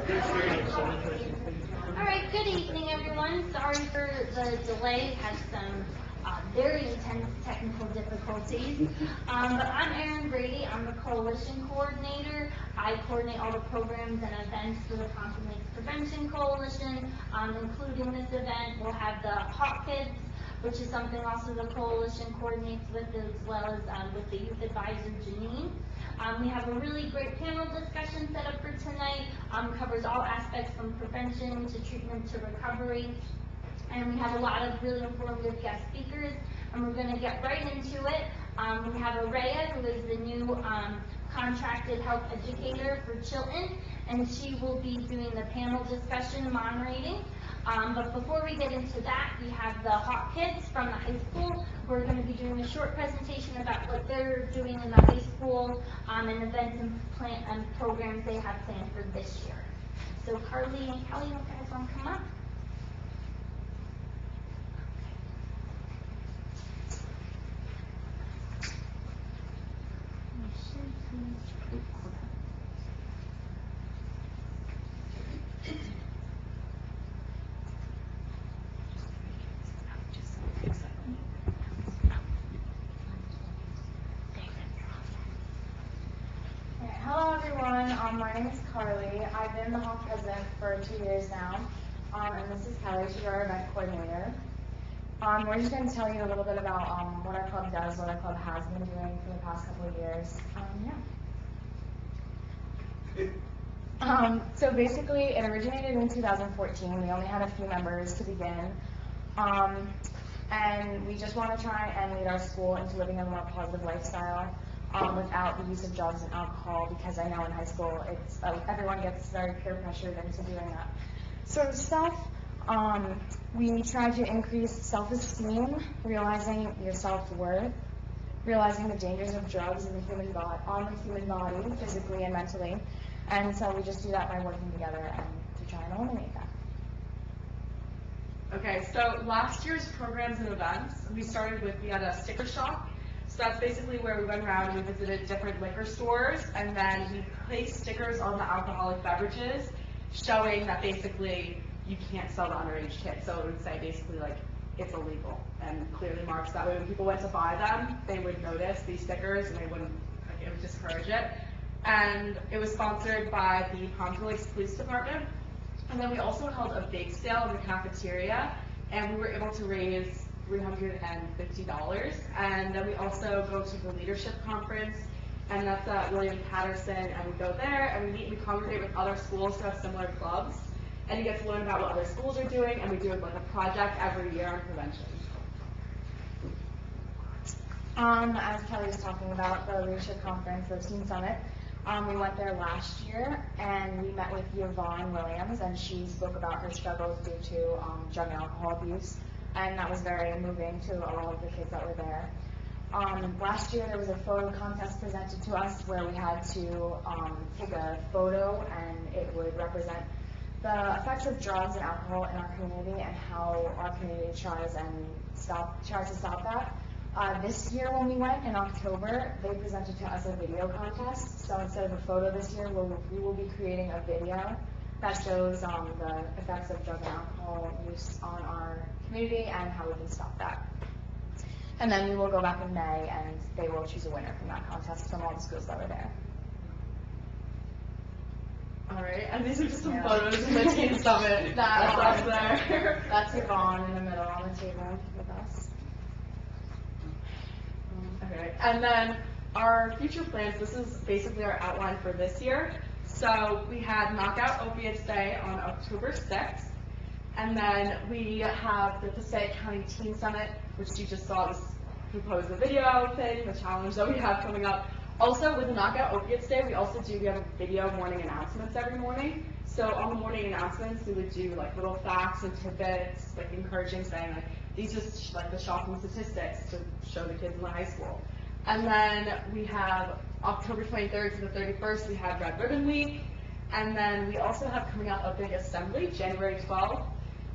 All right, good evening, everyone. Sorry for the delay. Had some very intense technical difficulties. But I'm Erin Brady. I'm the Coalition Coordinator. I coordinate all the programs and events for the Conflict Prevention Coalition, including this event. We'll have the Hot Kids, which is something also the Coalition coordinates with, as well as with the Youth Advisor, Janine. We have a really great panel discussion set up for tonight. Covers all aspects from prevention to treatment to recovery. And we have a lot of really informative guest speakers, and we're going to get right into it. We have Araya, who is the new contracted health educator for Chilton, and she will be doing the panel discussion moderating. But before we get into that, we have the Hot Kids from the high school who are going to be doing a short presentation about what they're doing in the high school and events and programs they have planned for this year. So Carly and Kelly, you guys want to come up? Hello everyone, my name is Carly. I've been the Hawk President for 2 years now, and this is Kelly. She's our event coordinator. We're just going to tell you a little bit about what our club does, what our club has been doing for the past couple of years. So basically, it originated in 2014. We only had a few members to begin, and we just want to try and lead our school into living a more positive lifestyle. Without the use of drugs and alcohol, because I know in high school it's everyone gets very peer pressured into doing that sort of stuff. We try to increase self-esteem, realizing your self-worth, realizing the dangers of drugs in the human body, physically and mentally, and so we just do that by working together and to try and eliminate that. Okay, so last year's programs and events, we started with, we had a sticker shop. So that's basically where we went around and we visited different liquor stores, and then we placed stickers on the alcoholic beverages showing that basically you can't sell to underage kids. So it would say basically like it's illegal and clearly marks that way. When people went to buy them, they would notice these stickers and they wouldn't, like, it would discourage it. And it was sponsored by the Palm Lakes Police Department. And then we also held a bake sale in the cafeteria, and we were able to raise $350, and then we also go to the leadership conference, and that's at William Patterson, and we go there and we meet and we congregate with other schools who have similar clubs, and you get to learn about what other schools are doing, and we do like a project every year on prevention. As Kelly was talking about, the leadership conference, the Teen Summit, we went there last year, and we met with Yvonne Williams, and she spoke about her struggles due to drug and alcohol abuse. And that was very moving to a lot of the kids that were there. Last year there was a photo contest presented to us where we had to take a photo, and it would represent the effects of drugs and alcohol in our community and how our community tries to stop that. This year when we went in October, they presented to us a video contest. So instead of a photo this year, we will be creating a video that shows the effects of drug and alcohol use on our community and how we can stop that. And then we will go back in May, and they will choose a winner from that contest from all the schools that were there. All right, and these are just some photos of the Teen Summit. That's us there. That's Yvonne in the middle on the table with us. Okay, and then our future plans, this is basically our outline for this year. So we had Knockout Opiates Day on October 6th, and then we have the Passaic County Teen Summit, which you just saw us propose the video thing, the challenge that we have coming up. Also, with the Knockout Opiates Day, we have a video morning announcements every morning. So on the morning announcements, we would do like little facts and tidbits, like encouraging, saying like these are like the shocking statistics to show the kids in the high school. And then we have October 23rd to the 31st, we have Red Ribbon Week. And then we also have coming up a big assembly, January 12th.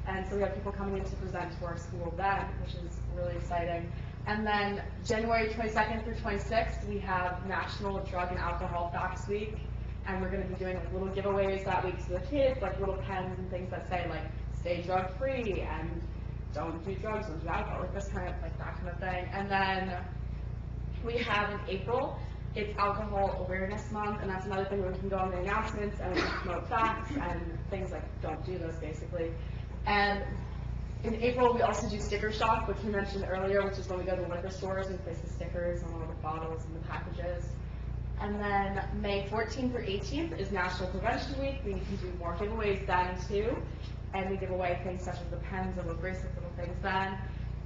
And so we have people coming in to present to our school then, which is really exciting. And then January 22nd through 26th, we have National Drug and Alcohol Facts Week. and we're going to be doing like little giveaways that week to the kids, like little pens and things that say like stay drug free and don't do drugs, don't do alcohol, like this kind of like that kind of thing. And then we have in April, it's Alcohol Awareness Month, and that's another thing where we can go on the announcements and we can promote facts and things like don't do those basically. And in April, we also do sticker shock, which we mentioned earlier, which is when we go to liquor stores and place the stickers on all the bottles and the packages. And then May 14th or 18th is National Prevention Week. We can do more giveaways then too. And we give away things such as the pens and little bracelets, little things then.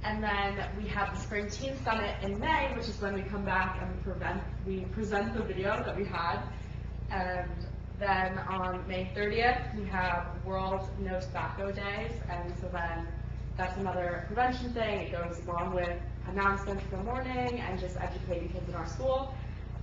And then we have the Spring Teen Summit in May, which is when we come back and we present the video that we had. And then on May 30th, we have World No Tobacco Days. And so then that's another prevention thing. It goes along with announcements in the morning and just educating kids in our school.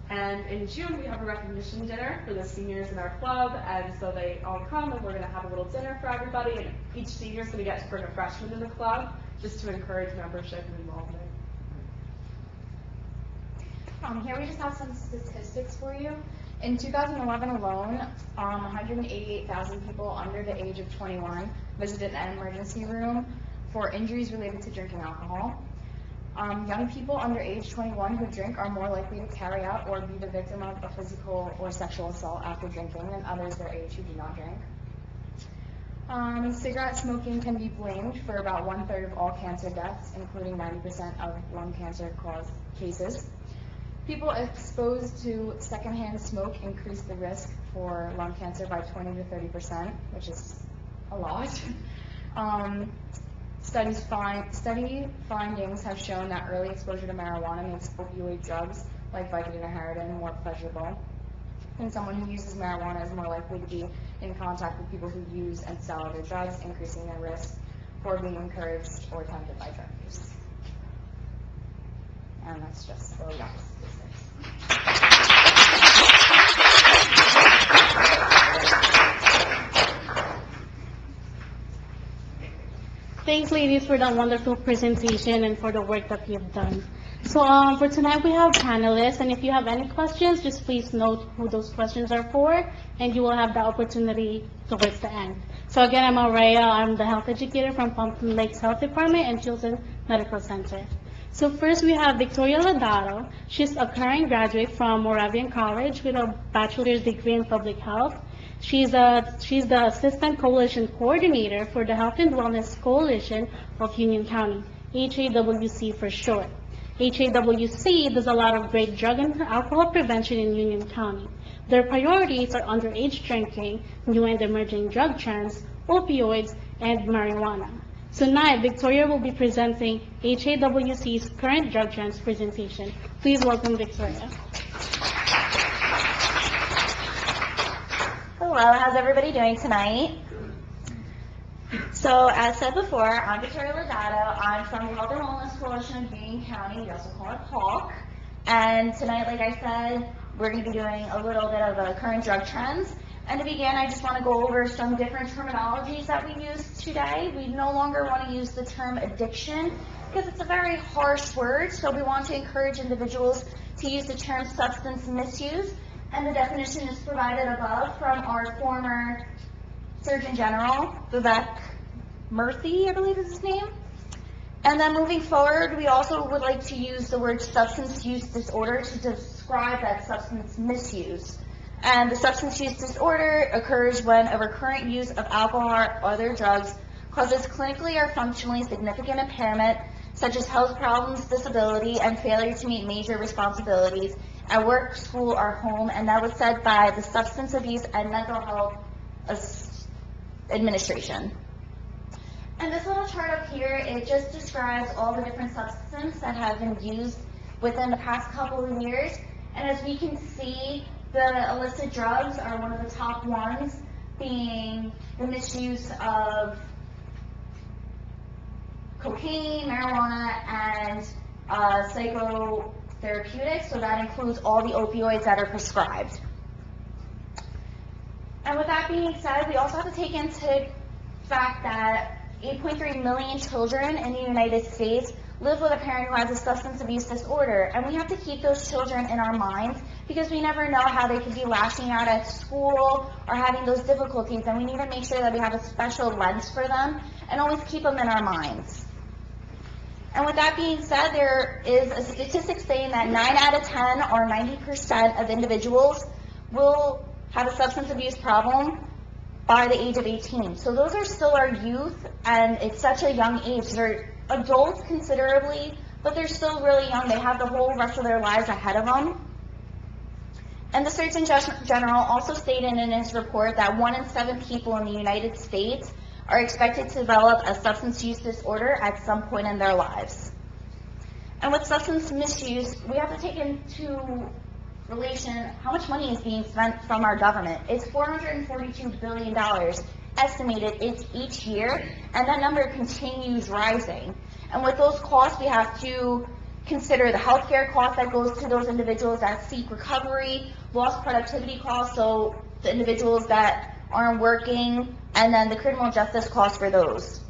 And in June, we have a recognition dinner for the seniors in our club, and so they all come, and we're going to have a little dinner for everybody, and each senior is going to get to bring a freshman in the club, just to encourage membership and involvement. Here we just have some statistics for you. In 2011 alone, 188,000 people under the age of 21 visited an emergency room for injuries related to drinking alcohol. Young people under age 21 who drink are more likely to carry out or be the victim of a physical or sexual assault after drinking than others their age who do not drink. Cigarette smoking can be blamed for about 1/3 of all cancer deaths, including 90% of lung cancer cases. People exposed to secondhand smoke increase the risk for lung cancer by 20 to 30%, which is a lot. Study findings have shown that early exposure to marijuana makes opioid drugs like Vicodin or Heroin more pleasurable, and someone who uses marijuana is more likely to be in contact with people who use and sell other drugs, increasing their risk for being encouraged or tempted by drug use. And that's just really young statistics. Thanks, ladies, for that wonderful presentation and for the work that you've done. So for tonight, we have panelists, and if you have any questions, just please note who those questions are for, and you will have the opportunity towards the end. So again, I'm Aurea. I'm the health educator from Pumpkin Lakes Health Department and Children's Medical Center. So first, we have Victoria Ladaro. She's a current graduate from Moravian College with a bachelor's degree in public health. She's the Assistant Coalition Coordinator for the Health and Wellness Coalition of Union County, HAWC for short. HAWC does a lot of great drug and alcohol prevention in Union County. Their priorities are underage drinking, new and emerging drug trends, opioids, and marijuana. Tonight, Victoria will be presenting HAWC's current drug trends presentation. Please welcome Victoria. Hello, how's everybody doing tonight? So, as said before, I'm Victoria Ladado. I'm from the Health and Wellness Coalition of Union County. We also call it HAWC. And tonight, like I said, we're going to be doing a little bit of current drug trends. And to begin, I just want to go over some different terminologies that we use today. We no longer want to use the term addiction because it's a very harsh word. So we want to encourage individuals to use the term substance misuse. And the definition is provided above from our former Surgeon General, Vivek Murthy, I believe is his name. And then moving forward, we also would like to use the word substance use disorder to describe that substance misuse. And the substance use disorder occurs when a recurrent use of alcohol or other drugs causes clinically or functionally significant impairment, such as health problems, disability, and failure to meet major responsibilities at work, school, or home, and that was said by the Substance Abuse and Mental Health Administration. And this little chart up here, it just describes all the different substances that have been used within the past couple of years. And as we can see, the illicit drugs are one of the top ones, being the misuse of cocaine, marijuana, and psychotherapeutics, so that includes all the opioids that are prescribed. And with that being said, we also have to take into fact that 8.3 million children in the United States live with a parent who has a substance abuse disorder, and we have to keep those children in our minds because we never know how they could be lashing out at school or having those difficulties, and we need to make sure that we have a special lens for them and always keep them in our minds. And with that being said, there is a statistic saying that 9 out of 10 or 90% of individuals will have a substance abuse problem by the age of 18. So those are still our youth, and it's such a young age. They're adults considerably, but they're still really young. They have the whole rest of their lives ahead of them. And the Surgeon General also stated in his report that 1 in 7 people in the United States are expected to develop a substance use disorder at some point in their lives. And with substance misuse, we have to take into relation how much money is being spent from our government. It's $442 billion estimated each year, and that number continues rising. And with those costs, we have to consider the healthcare cost that goes to those individuals that seek recovery, lost productivity costs, so the individuals that aren't working, and then the criminal justice costs for those.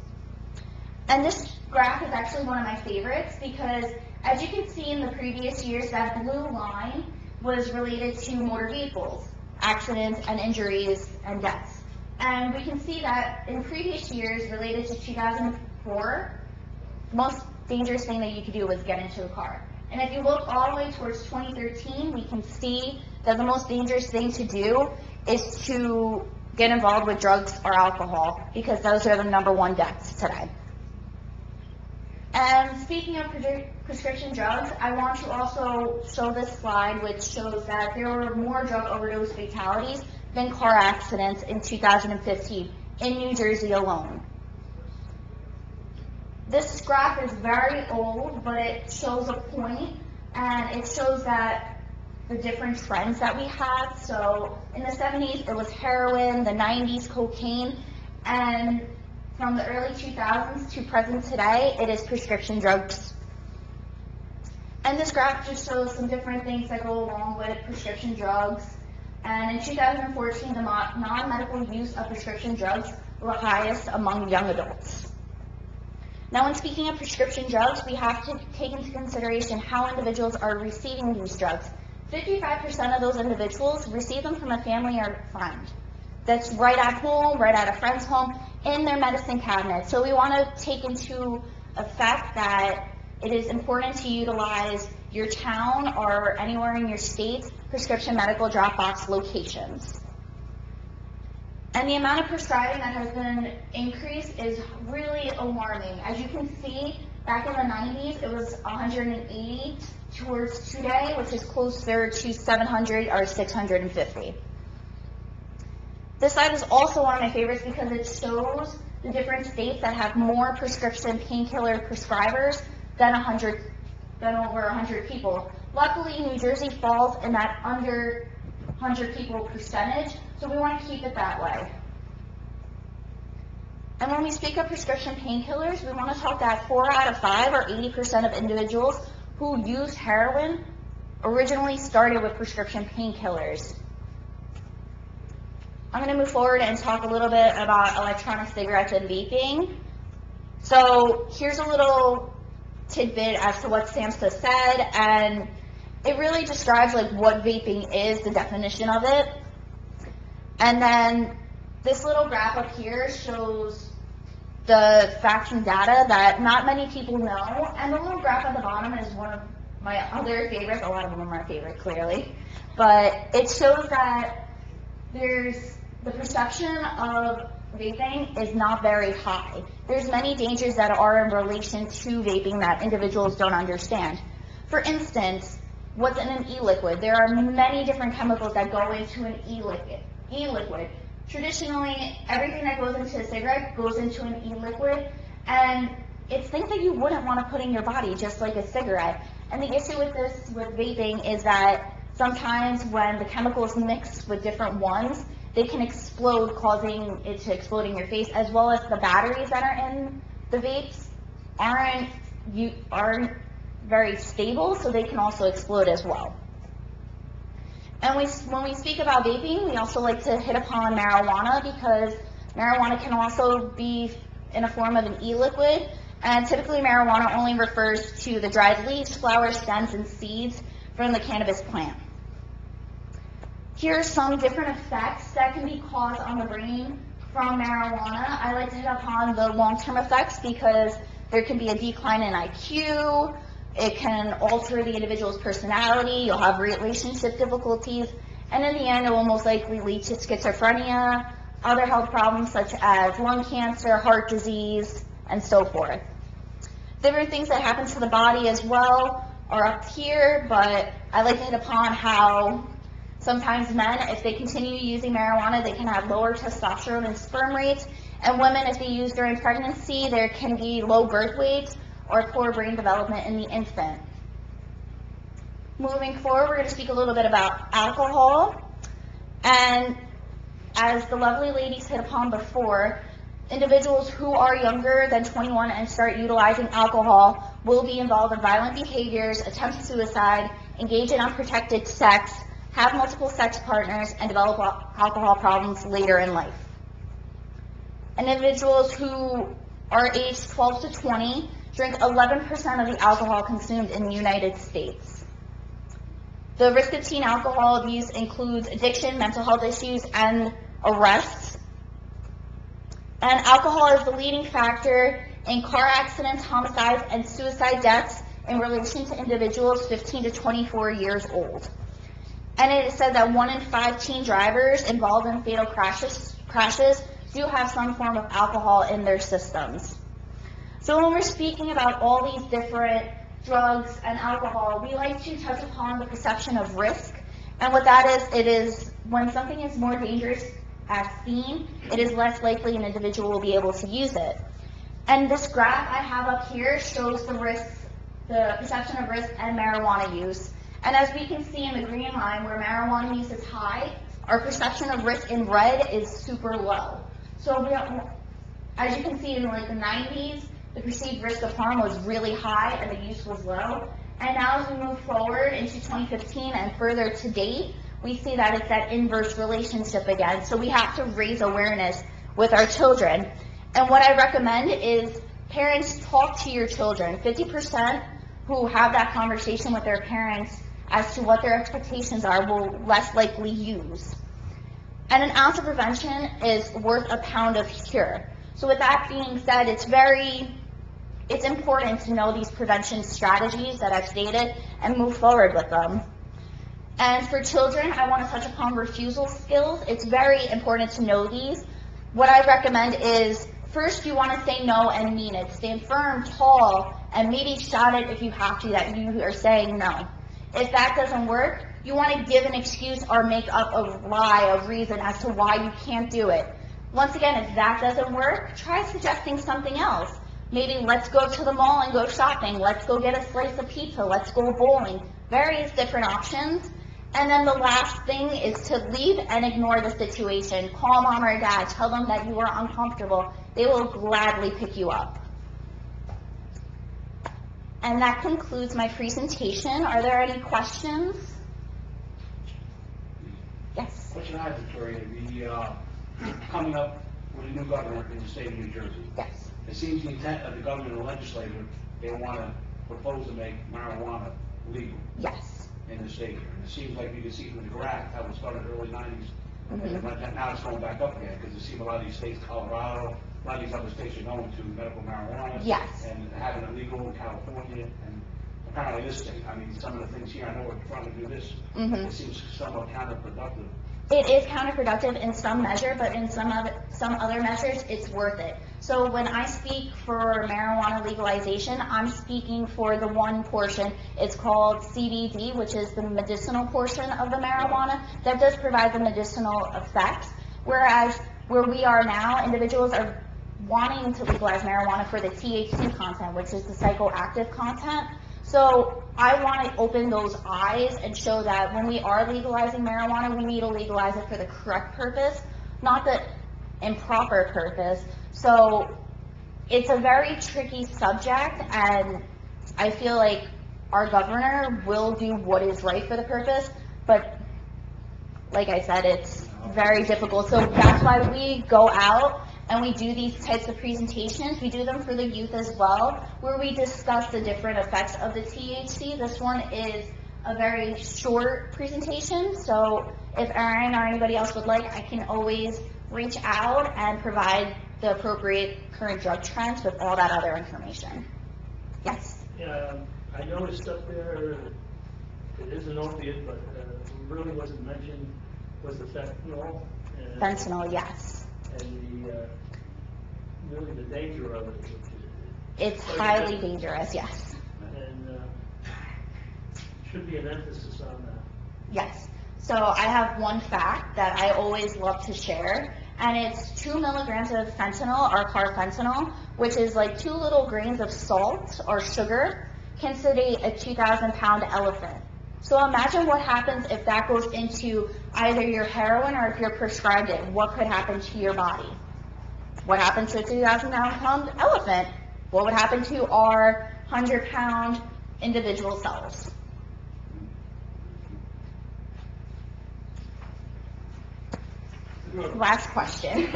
And this graph is actually one of my favorites because, as you can see in the previous years, that blue line was related to motor vehicles, accidents and injuries and deaths. And we can see that in previous years related to 2004, the most dangerous thing that you could do was get into a car. And if you look all the way towards 2013, we can see that the most dangerous thing to do is to get involved with drugs or alcohol, because those are the #1 deaths today. And speaking of prescription drugs, I want to also show this slide, which shows that there were more drug overdose fatalities than car accidents in 2015 in New Jersey alone. This graph is very old, but it shows a point, and it shows that the different trends that we had. So in the 70s, it was heroin, the 90s, cocaine, and from the early 2000s to present today, it is prescription drugs. And this graph just shows some different things that go along with prescription drugs. And in 2014, the non-medical use of prescription drugs were the highest among young adults. Now, when speaking of prescription drugs, we have to take into consideration how individuals are receiving these drugs. 55% of those individuals receive them from a family or friend. That's right at home, right at a friend's home, in their medicine cabinet. So we want to take into effect that it is important to utilize your town or anywhere in your state's prescription medical drop box locations. And the amount of prescribing that has been increased is really alarming. As you can see, back in the 90s, it was 180 towards today, which is closer to 700 or 650. This slide is also one of my favorites because it shows the different states that have more prescription painkiller prescribers than over 100 people. Luckily, New Jersey falls in that under 100 people percentage, so we want to keep it that way. And when we speak of prescription painkillers, we want to talk that 4 out of 5 or 80% of individuals who use heroin originally started with prescription painkillers. I'm going to move forward and talk a little bit about electronic cigarettes and vaping. So here's a little tidbit as to what SAMHSA said, and it really describes like what vaping is, the definition of it. And then this little graph up here shows the facts and data that not many people know, and the little graph at the bottom is one of my other favorites. A lot of them are my favorite, clearly, but it shows that the perception of vaping is not very high. There's many dangers that are in relation to vaping that individuals don't understand. For instance, what's in an e-liquid? There are many different chemicals that go into an e-liquid. Traditionally, everything that goes into a cigarette goes into an e-liquid, and it's things that you wouldn't want to put in your body, just like a cigarette. And the issue with this, with vaping, is that sometimes when the chemicals mix with different ones, they can explode, causing it to explode in your face, as well as the batteries that are in the vapes aren't very stable, so they can also explode as well. And when we speak about vaping, we also like to hit upon marijuana, because marijuana can also be in a form of an e-liquid, And typically marijuana only refers to the dried leaves, flowers, stems, and seeds from the cannabis plant. Here are some different effects that can be caused on the brain from marijuana. I like to hit upon the long-term effects because there can be a decline in IQ, it can alter the individual's personality, you'll have relationship difficulties, and in the end it will most likely lead to schizophrenia, other health problems such as lung cancer, heart disease, and so forth. Different things that happen to the body as well are up here, but I like to hit upon how sometimes men, if they continue using marijuana, they can have lower testosterone and sperm rates, and women, if they use during pregnancy, there can be low birth weights or poor brain development in the infant. Moving forward, we're going to speak a little bit about alcohol, and as the lovely ladies hit upon before, individuals who are younger than 21 and start utilizing alcohol will be involved in violent behaviors, attempt suicide, engage in unprotected sex, have multiple sex partners, and develop alcohol problems later in life. Individuals who are aged 12 to 20 drink 11% of the alcohol consumed in the United States. The risk of teen alcohol abuse includes addiction, mental health issues, and arrests. And alcohol is the leading factor in car accidents, homicides, and suicide deaths in relation to individuals 15 to 24 years old. And it is said that 1 in 5 teen drivers involved in fatal crashes do have some form of alcohol in their systems. So when we're speaking about all these different drugs and alcohol, we like to touch upon the perception of risk. And what that is, it is when something is more dangerous as seen, it is less likely an individual will be able to use it. And this graph I have up here shows the risks, the perception of risk and marijuana use. And as we can see in the green line, where marijuana use is high, our perception of risk in red is super low. So as you can see in like the 90s, the perceived risk of harm was really high and the use was low. And now as we move forward into 2015 and further to date, we see that it's that inverse relationship again. So we have to raise awareness with our children. And what I recommend is parents talk to your children. 50% who have that conversation with their parents as to what their expectations are will less likely use. And an ounce of prevention is worth a pound of cure. So with that being said, it's important to know these prevention strategies that I've stated and move forward with them. And for children, I want to touch upon refusal skills. It's very important to know these. What I recommend is, first you want to say no and mean it. Stand firm, tall, and maybe shout it if you have to that you are saying no. If that doesn't work, you want to give an excuse or make up a lie, a reason as to why you can't do it. Once again, if that doesn't work, try suggesting something else. Maybe let's go to the mall and go shopping. Let's go get a slice of pizza. Let's go bowling. Various different options. And then the last thing is to leave and ignore the situation. Call mom or dad. Tell them that you are uncomfortable. They will gladly pick you up. And that concludes my presentation. Are there any questions? Yes. Question I have, Victoria, coming up with a new governor in the state of New Jersey. Yes. It seems the intent of the governor and the legislature, they want to propose to make marijuana legal. Yes. In the state here. And it seems like you can see from the graph how it started in the early 90s. Mm-hmm. And now it's going back up again because it seems a lot of these states, Colorado, a lot of these other states are going to medical marijuana. Yes. And having it legal in California. And apparently this state, I mean, some of the things here, I know we're trying to do this. Mm-hmm. It seems somewhat counterproductive. It is counterproductive in some measure, but in some other measures, it's worth it. So when I speak for marijuana legalization, I'm speaking for the one portion. It's called CBD, which is the medicinal portion of the marijuana that does provide the medicinal effects. Whereas where we are now, individuals are wanting to legalize marijuana for the THC content, which is the psychoactive content. So I want to open those eyes and show that when we are legalizing marijuana, we need to legalize it for the correct purpose, not the improper purpose. So it's a very tricky subject, and I feel like our governor will do what is right for the purpose, but like I said, it's very difficult. So that's why we go out And we do these types of presentations. We do them for the youth as well, where we discuss the different effects of the THC. This one is a very short presentation, so if Erin or anybody else would like, I can always reach out and provide the appropriate current drug trends with all that other information. Yes? I noticed up there, it is an opiate, but really wasn't mentioned, was the fentanyl. Fentanyl, yes. And really the danger of it. It's highly dangerous, yes. And should be an emphasis on that. Yes. So I have one fact that I always love to share, and it's 2 milligrams of fentanyl, or carfentanil, which is like 2 little grains of salt or sugar, can sedate a 2,000-pound elephant. So imagine what happens if that goes into either your heroin or if you're prescribed it. What could happen to your body? What happens to a 2,000-pound elephant? What would happen to our 100-pound individual cells? Last question.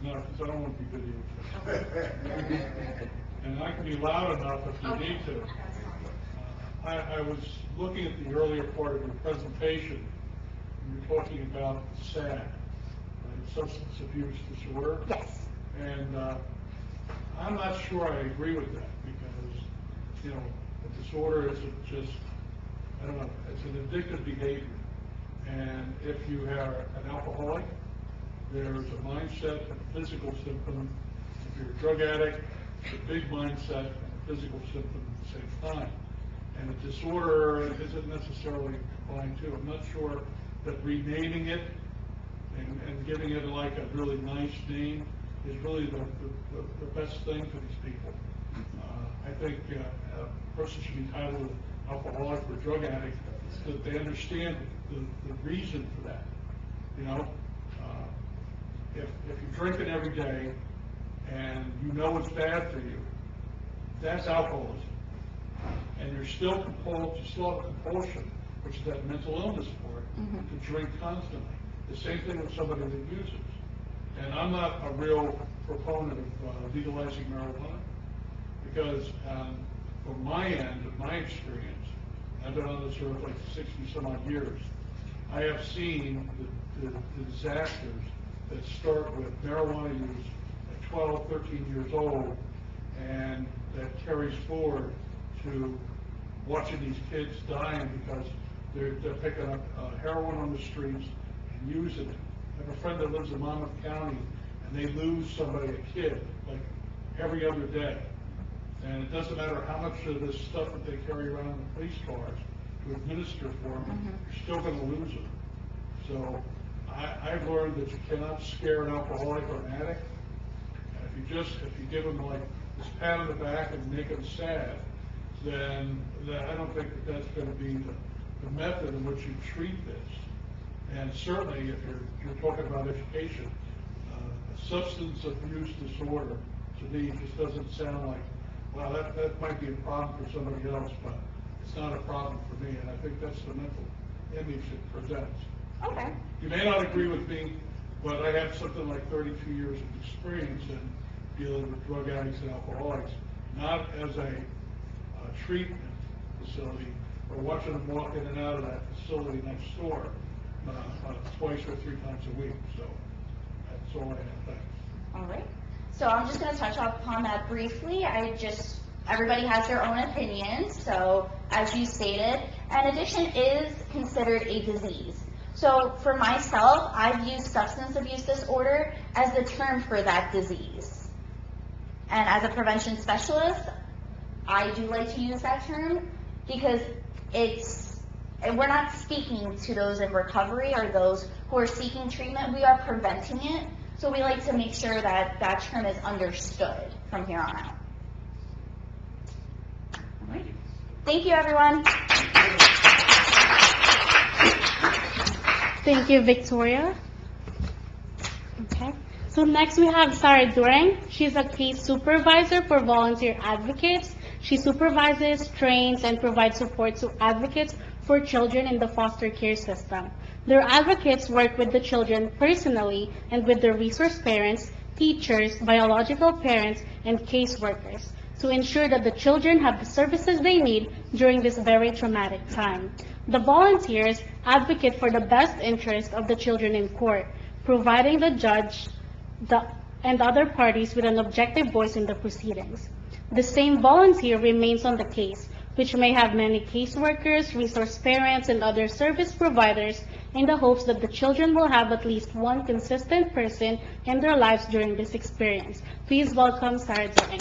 No, because I don't want to be videotaped. And I can be loud enough if you need to. I was looking at the earlier part of your presentation. You were talking about SAD, right? Substance abuse disorder. Yes. And I'm not sure I agree with that because, you know, a disorder isn't just, I don't know, it's an addictive behavior. And if you are an alcoholic, there's a mindset and a physical symptom. If you're a drug addict, it's a big mindset and a physical symptom at the same time. And a disorder isn't necessarily combined too. I'm not sure that renaming it and giving it like a really nice name is really the best thing for these people. I think a person should be titled alcoholic or drug addict so that they understand the reason for that. You know, if you're drinking every day and you know it's bad for you, that's alcoholism. And you're still compelled, you still have a compulsion, which is that mental illness part, to drink constantly. The same thing with somebody that uses. And I'm not a real proponent of legalizing marijuana because from my end of my experience, I've been on this earth like 60 some odd years, I have seen the disasters that start with marijuana use at 12, 13 years old, and that carries forward to watching these kids dying because they're picking up heroin on the streets and using it. I have a friend that lives in Monmouth County, and they lose somebody, a kid, like every other day. And it doesn't matter how much of this stuff that they carry around in the police cars to administer for them, you're still going to lose them. So I've learned that you cannot scare an alcoholic or an addict. And if you give them like this pat on the back and make them sad, then I don't think that that's going to be the method in which you treat this. And certainly, if you're talking about education, a substance abuse disorder to me just doesn't sound like, well, that might be a problem for somebody else, but it's not a problem for me. And I think that's the mental image it presents. Okay. You may not agree with me, but I have something like 32 years of experience in dealing with drug addicts and alcoholics, not as a treatment facility, or watching them walk in and out of that facility next door twice or 3 times a week. So that's all I have. Thanks. All right. So I'm just going to touch upon that briefly. Everybody has their own opinions. So as you stated, an addiction is considered a disease. So for myself, I've used substance abuse disorder as the term for that disease. And as a prevention specialist, I do like to use that term because we're not speaking to those in recovery or those who are seeking treatment. We are preventing it. So we like to make sure that that term is understood from here on out. All right. Thank you, everyone. Thank you, Victoria. Okay. So next we have Sarah Durang. She's a case supervisor for volunteer advocates. She supervises, trains, and provides support to advocates for children in the foster care system. Their advocates work with the children personally and with their resource parents, teachers, biological parents, and caseworkers to ensure that the children have the services they need during this very traumatic time. The volunteers advocate for the best interest of the children in court, providing the judge and other parties with an objective voice in the proceedings. The same volunteer remains on the case, which may have many caseworkers, resource parents, and other service providers in the hopes that the children will have at least one consistent person in their lives during this experience. Please welcome Sarah Dillon.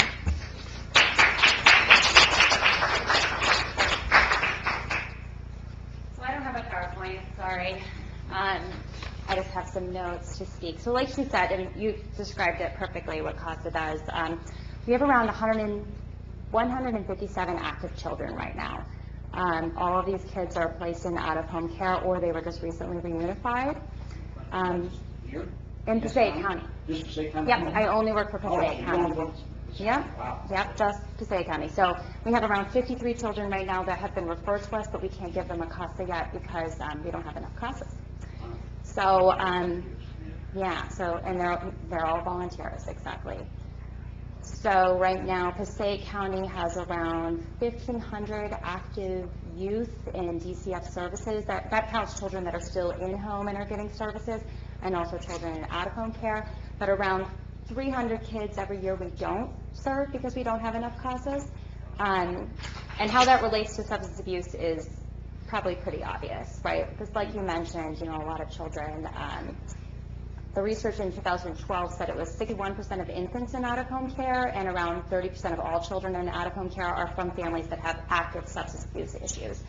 So I don't have a PowerPoint, sorry. I just have some notes to speak. So like she said, I mean, you described it perfectly, what CASA does. We have around 157 active children right now. All of these kids are placed in out-of-home care, or they were just recently reunified. Here? In Passaic County. Just Passaic County? Yep, I only work for Passaic Oh, County. you don't- Wow. Yep, just Passaic County. So we have around 53 children right now that have been referred to us, but we can't give them a CASA yet because we don't have enough CASAs. So, yeah, so, and they're all volunteers, exactly. So right now, Passaic County has around 1,500 active youth in DCF services. That counts children that are still in home and are getting services, and also children in out-of-home care. But around 300 kids every year we don't serve because we don't have enough CASAs. And how that relates to substance abuse is probably pretty obvious, right? Because like you mentioned, you know, a lot of children, the research in 2012 said it was 61% of infants in out-of-home care and around 30% of all children in out-of-home care are from families that have active substance abuse issues.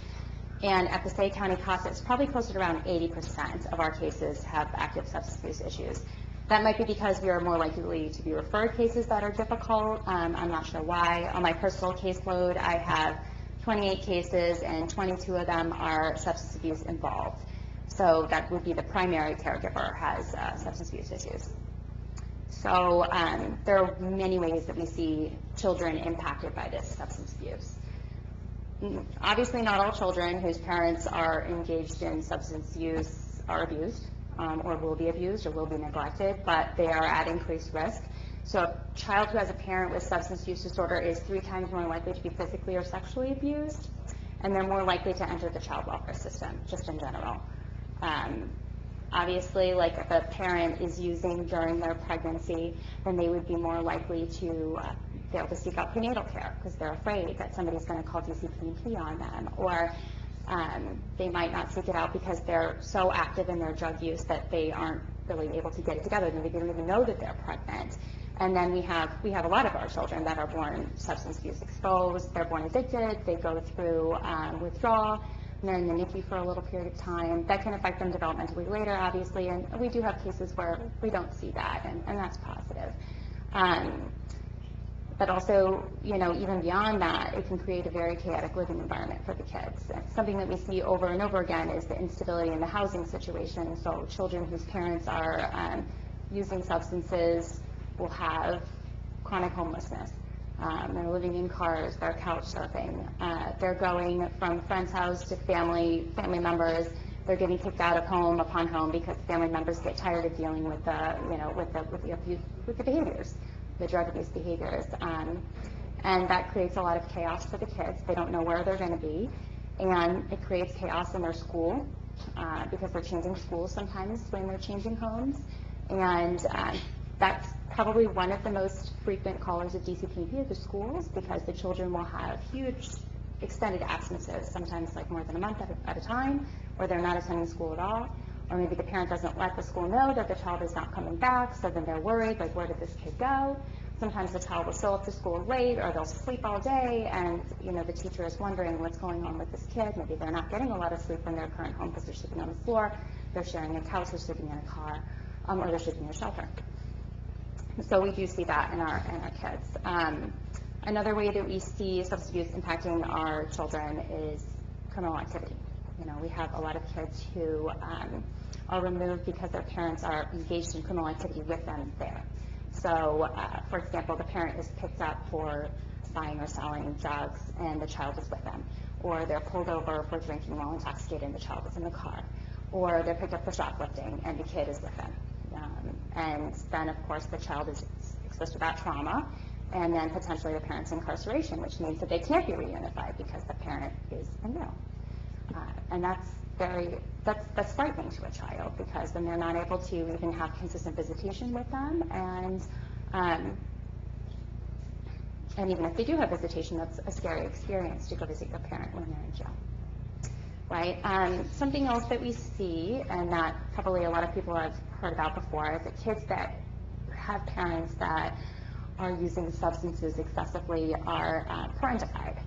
And at Passaic County CASA, it's probably closer to around 80% of our cases have active substance abuse issues. That might be because we are more likely to be referred cases that are difficult. I'm not sure why. On my personal caseload, I have 28 cases and 22 of them are substance abuse involved. So that would be the primary caregiver has substance abuse issues. So there are many ways that we see children impacted by this substance abuse. Obviously not all children whose parents are engaged in substance use are abused or will be abused or will be neglected, but they are at increased risk. So a child who has a parent with substance use disorder is 3 times more likely to be physically or sexually abused, and they're more likely to enter the child welfare system, just in general. Obviously, like if a parent is using during their pregnancy, then they would be more likely to be able to seek out prenatal care because they're afraid that somebody's going to call DCP&P on them, or they might not seek it out because they're so active in their drug use that they aren't really able to get it together. They don't even know that they're pregnant. And then we have a lot of our children that are born substance abuse exposed. They're born addicted. They go through withdrawal. And they're in the NICU for a little period of time. That can affect them developmentally later, obviously, and we do have cases where we don't see that, and that's positive. But also, you know, even beyond that, it can create a very chaotic living environment for the kids. Something that we see over and over again is the instability in the housing situation. So children whose parents are using substances will have chronic homelessness. They're living in cars, they're couch surfing, they're going from friend's house to family members. They're getting kicked out of home upon home because family members get tired of dealing with the, you know, with the abuse, with the behaviors, the drug abuse behaviors, and that creates a lot of chaos for the kids. They don't know where they're going to be, and it creates chaos in their school because they're changing schools sometimes when they're changing homes, and that's probably one of the most frequent callers of DCP&P at the schools because the children will have huge extended absences, sometimes like more than a month at a time, or they're not attending school at all, or maybe the parent doesn't let the school know that the child is not coming back, so then they're worried, like, where did this kid go? Sometimes the child will show up to school late, or they'll sleep all day, and, you know, the teacher is wondering what's going on with this kid. Maybe they're not getting a lot of sleep in their current home because they're sleeping on the floor, they're sharing a couch, they're sleeping in a car, or they're sleeping in a shelter. So we do see that in our kids. Another way that we see substance abuse impacting our children is criminal activity. You know, we have a lot of kids who are removed because their parents are engaged in criminal activity with them there. So, for example, the parent is picked up for buying or selling drugs and the child is with them. Or they're pulled over for drinking while intoxicated and the child is in the car. or they're picked up for shoplifting and the kid is with them. And then, of course, the child is exposed to that trauma, and then potentially the parent's incarceration, which means that they can't be reunified because the parent is in jail. And that's frightening to a child, because then they're not able to even have consistent visitation with them, and even if they do have visitation, that's a scary experience to go visit your parent when they're in jail. Right? Something else that we see, and that probably a lot of people have heard about before, is that kids that have parents that are using substances excessively are parentified.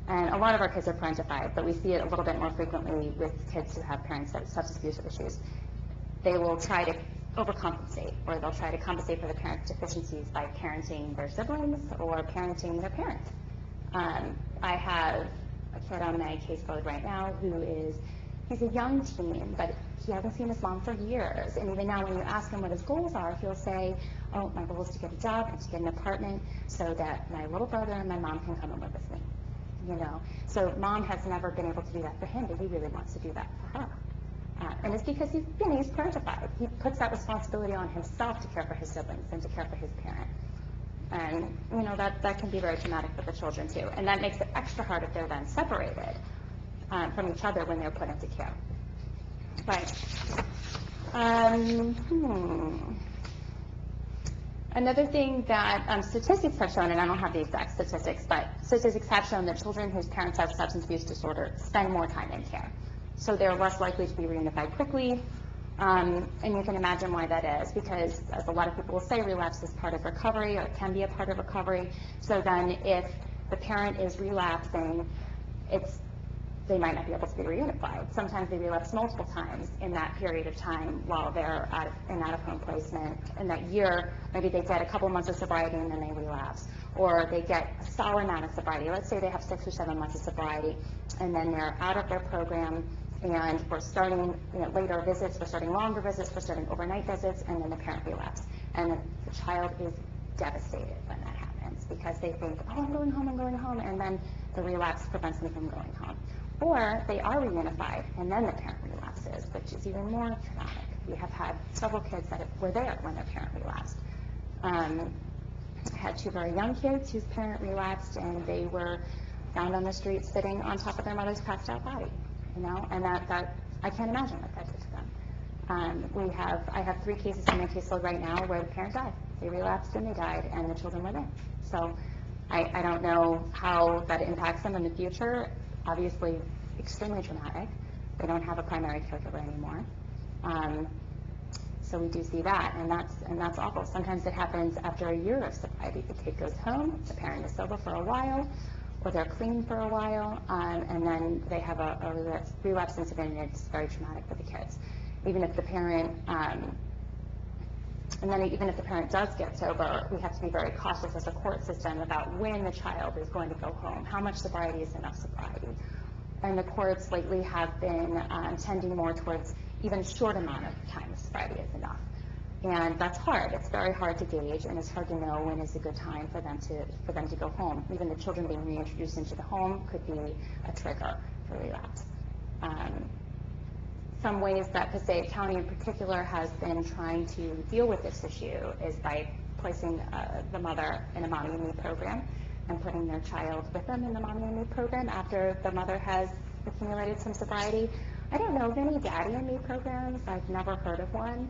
And a lot of our kids are parentified, but we see it a little bit more frequently with kids who have parents that have substance abuse issues. They will try to overcompensate, or they'll try to compensate for the parent's deficiencies by parenting their siblings or parenting their parent. I have a kid on my caseload right now he's a young teen, but he hasn't seen his mom for years. And even now when you ask him what his goals are, he'll say, oh, my goal is to get a job and to get an apartment so that my little brother and my mom can come and live with me. So mom has never been able to do that for him, but he really wants to do that for her. And it's because he's parentified. He puts that responsibility on himself to care for his siblings and to care for his parent. And, that can be very traumatic for the children, too. And that makes it extra hard if they're then separated from each other when they're put into care. Right. Another thing that statistics have shown, and I don't have the exact statistics, but statistics have shown that children whose parents have substance abuse disorder spend more time in care. So they're less likely to be reunified quickly. And you can imagine why that is, because as a lot of people will say, relapse is part of recovery, or it can be a part of recovery. So then if the parent is relapsing, they might not be able to be reunified. Sometimes they relapse multiple times in that period of time while they're in out-of-home placement. In that year, maybe they get a couple months of sobriety and then they relapse. Or they get a solid amount of sobriety. Let's say they have 6 or 7 months of sobriety, and then they're out of their program, and we're starting later visits, we're starting longer visits, we're starting overnight visits, and then the parent relapses. And the child is devastated when that happens, because they think, oh, I'm going home, and then the relapse prevents them from going home. Or they are reunified, and then the parent relapses, which is even more traumatic. We have had several kids that were there when their parent relapsed. I had 2 very young kids whose parent relapsed, and they were found on the street sitting on top of their mother's passed out body, and that I can't imagine what that did to them. I have 3 cases in my caseload right now where the parent died. They relapsed and they died, and the children were there. So I don't know how that impacts them in the future. Obviously, extremely traumatic. They don't have a primary caregiver anymore. So we do see that, and that's awful. Sometimes it happens after a year of sobriety. The kid goes home, the parent is sober for a while, or they're clean for a while, and then they have a relapse incident, and it's very traumatic for the kids. Even if the parent does get sober, we have to be very cautious as a court system about when the child is going to go home, how much sobriety is enough sobriety. And the courts lately have been tending more towards even a short amount of time of sobriety is enough. And that's hard. It's very hard to gauge, and it's hard to know when is a good time for them to go home. Even the children being reintroduced into the home could be a trigger for relapse. Some ways that Passaic County in particular has been trying to deal with this issue is by placing the mother in a mommy and me program and putting their child with them in the mommy and me program after the mother has accumulated some sobriety. I don't know of any daddy and me programs. I've never heard of one.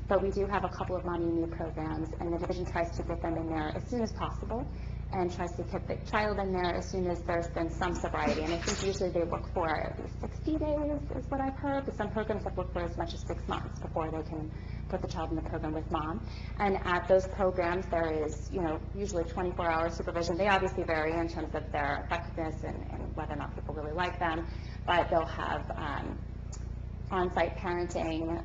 But we do have a couple of mommy and me programs, and the division tries to get them in there as soon as possible and tries to get the child in there as soon as there's been some sobriety. And I think usually they look for at least 60 days is what I've heard, but some programs have looked for as much as 6 months before they can put the child in the program with mom. And at those programs, there is, usually 24-hour supervision. They obviously vary in terms of their effectiveness and whether or not people really like them, but they'll have on-site parenting.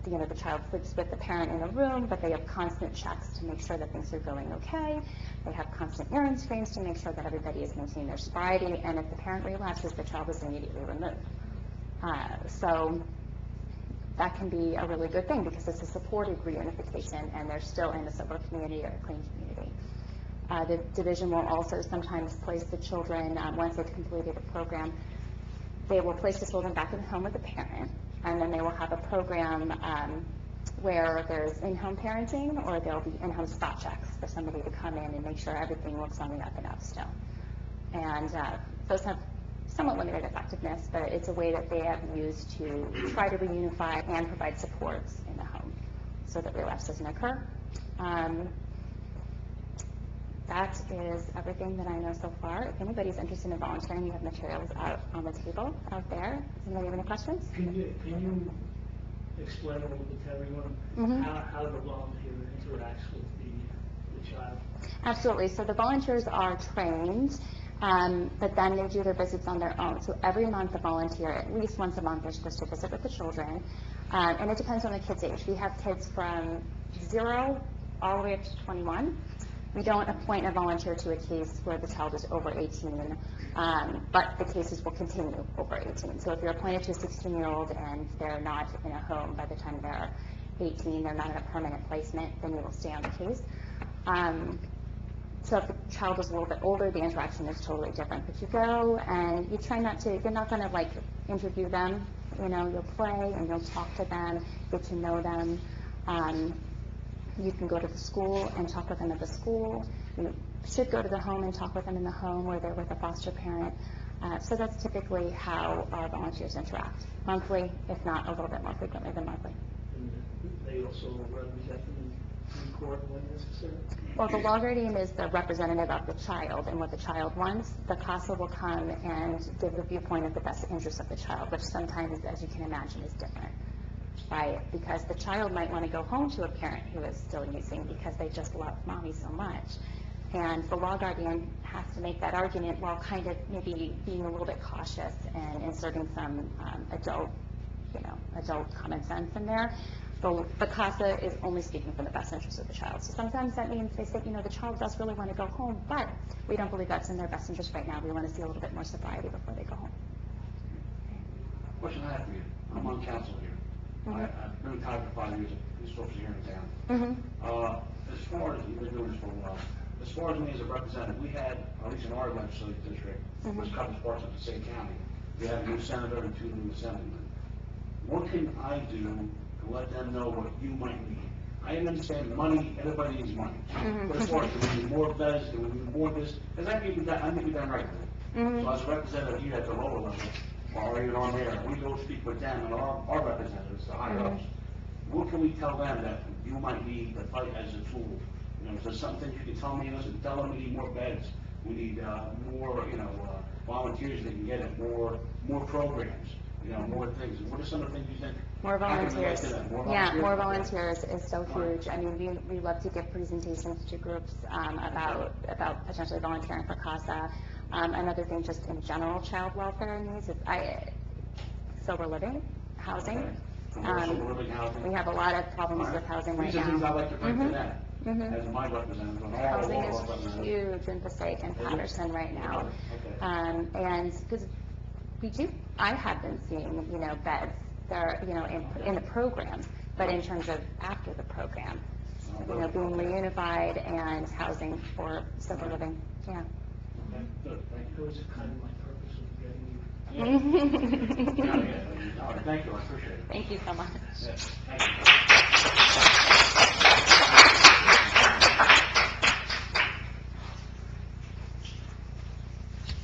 The child sleeps with the parent in a room, but they have constant checks to make sure that things are going okay. They have constant urine screens to make sure that everybody is maintaining their sobriety, and if the parent relapses, the child is immediately removed. So that can be a really good thing because it's a supported reunification, and they're still in a sober community or a clean community. The division will also sometimes place the children, once they've completed a program, they will place the children back in the home with the parent, and then they will have a program where there's in-home parenting, or there'll be in-home spot checks for somebody to come in and make sure everything looks on the up and up still. And those have somewhat limited effectiveness, but it's a way that they have used to try to reunify and provide supports in the home so that relapse doesn't occur. That is everything that I know so far. If anybody's interested in volunteering, we have materials out on the table out there. Does anybody have any questions? Can you explain a little bit to everyone how the volunteer interacts with the child? Absolutely. So the volunteers are trained, but then they do their visits on their own. So every month a volunteer, at least once a month, they're supposed to visit with the children. And it depends on the kid's age. We have kids from 0 all the way up to 21. We don't appoint a volunteer to a case where the child is over 18, but the cases will continue over 18. So if you're appointed to a 16-year-old and they're not in a home by the time they're 18, they're not in a permanent placement, then you will stay on the case. So if the child is a little bit older, the interaction is totally different. But you go and you try not to, you're not going to like interview them. You know, you'll play and you'll talk to them, get to know them. You can go to the school and talk with them at the school. You should go to the home and talk with them in the home where they're with a foster parent. So that's typically how our volunteers interact, monthly, if not a little bit more frequently than monthly. And they also represent them in court when necessary? Well, the law guardian is the representative of the child and what the child wants. The CASA will come and give the viewpoint of the best interest of the child, which sometimes, as you can imagine, is different. Right, because the child might want to go home to a parent who is still using because they just love mommy so much. And the law guardian has to make that argument while kind of maybe being a little bit cautious and inserting some adult common sense in there. The CASA is only speaking for the best interest of the child. So sometimes that means they say, the child does really want to go home, but we don't believe that's in their best interest right now. We want to see a little bit more sobriety before they go home. Question I have for you. I'm on council here. I've been retired for 5 years. These folks are here in town. As far as, you've been doing this for a while, as far as me as a representative, we had, at least in our legislative district, which covers parts of the same county, we have a new senator and 2 new assemblymen. What can I do to let them know what you might need? I understand money, everybody needs money. But as far as, do we need more beds, do we need more this? Because I need to be done regularly. So as a representative here at the lower level, or even on there, we go speak with them and our representatives, the higher ups. What can we tell them that you might need to fight as a tool? Is there something you can tell me? Listen, tell them we need more beds. We need more, volunteers that can get it, more programs, more things. What are some of the things you think? More volunteers. Yeah, more volunteers is so huge. I mean, we love to give presentations to groups about potentially volunteering for CASA. Another thing, just in general, child welfare needs is sober living, housing. We have a lot of problems with housing right now. These are things I like to bring to them as my representative on all Housing levels. is huge in Passaic and Patterson right now. And because I have been seeing, beds there, in the program, but in terms of after the program, being reunified and housing for sober living, yeah. Good, thank you. That was kind of my purpose of getting you. Thank you, I appreciate it. Thank you so much. Yes, thank you.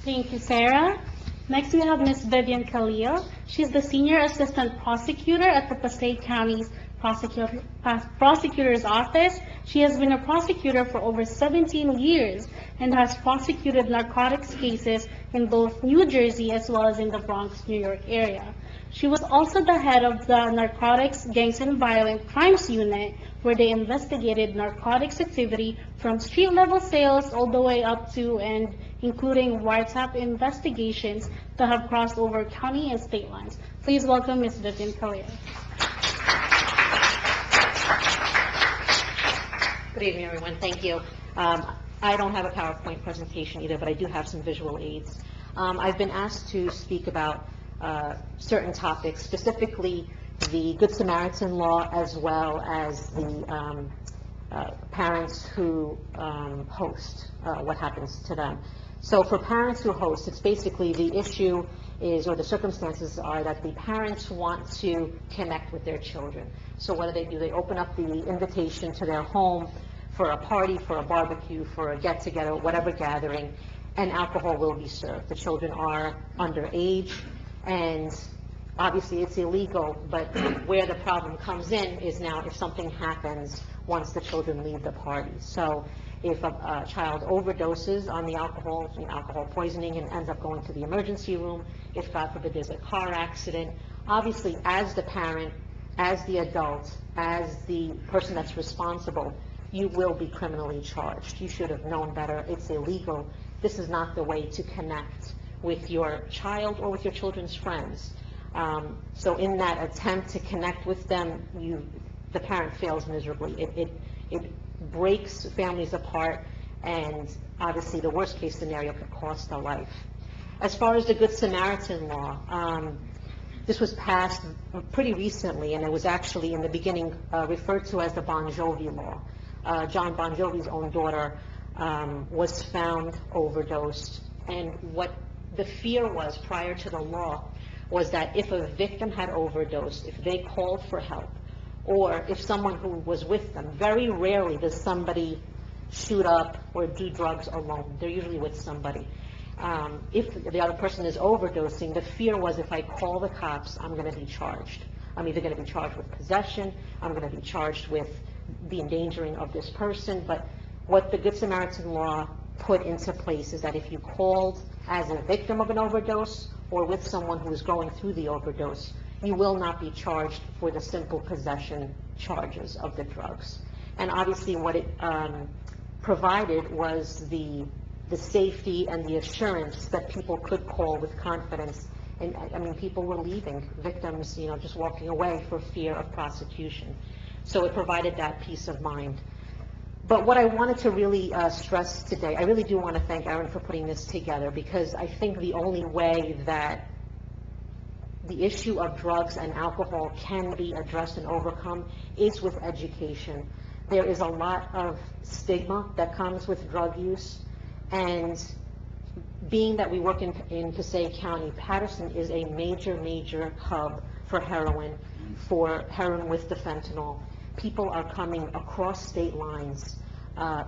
Thank you, Sarah. Next, we have Ms. Vivian Khalil. She's the Senior Assistant Prosecutor at the Passaic County's Prosecutor's Office. She has been a prosecutor for over 17 years and has prosecuted narcotics cases in both New Jersey as well as in the Bronx, New York area. She was also the head of the Narcotics, Gangs, and Violent Crimes Unit, where they investigated narcotics activity from street-level sales all the way up to and including wiretap investigations that have crossed over county and state lines. Please welcome Ms. Vivian Khalil. Good evening, everyone. Thank you. I don't have a PowerPoint presentation either, but I do have some visual aids. I've been asked to speak about certain topics, specifically the Good Samaritan Law, as well as the parents who host, what happens to them. So for parents who host, it's basically the issue is, or the circumstances are that the parents want to connect with their children. So what do? They open up the invitation to their home for a party, for a barbecue, for a get-together, whatever gathering, and alcohol will be served. The children are underage, and obviously it's illegal, but where the problem comes in is now if something happens once the children leave the party. So if a child overdoses on the alcohol, alcohol poisoning, and ends up going to the emergency room, if God forbid there's a car accident, obviously as the parent, as the adult, as the person that's responsible, you will be criminally charged. You should have known better. It's illegal. This is not the way to connect with your child or with your children's friends. So in that attempt to connect with them, the parent fails miserably. It breaks families apart, and obviously the worst case scenario could cost a life. As far as the Good Samaritan Law, this was passed pretty recently, and it was actually in the beginning referred to as the Bon Jovi Law. John Bon Jovi's own daughter was found overdosed, and what the fear was prior to the law was that if a victim had overdosed, if they called for help, or if someone who was with them, very rarely does somebody shoot up or do drugs alone. They're usually with somebody. If the other person is overdosing, the fear was if I call the cops, I'm going to be charged. I'm either going to be charged with possession, I'm going to be charged with the endangering of this person. But what the Good Samaritan Law put into place is that if you called as a victim of an overdose or with someone who is going through the overdose, you will not be charged for the simple possession charges of the drugs. And obviously what it provided was the safety and the assurance that people could call with confidence. And I mean, people were leaving, victims, just walking away for fear of prosecution. So it provided that peace of mind. But what I wanted to really stress today, I really do want to thank Aaron for putting this together, because I think the only way that the issue of drugs and alcohol can be addressed and overcome is with education. There is a lot of stigma that comes with drug use, and being that we work in Passaic County, Patterson is a major hub for heroin with the fentanyl. People are coming across state lines,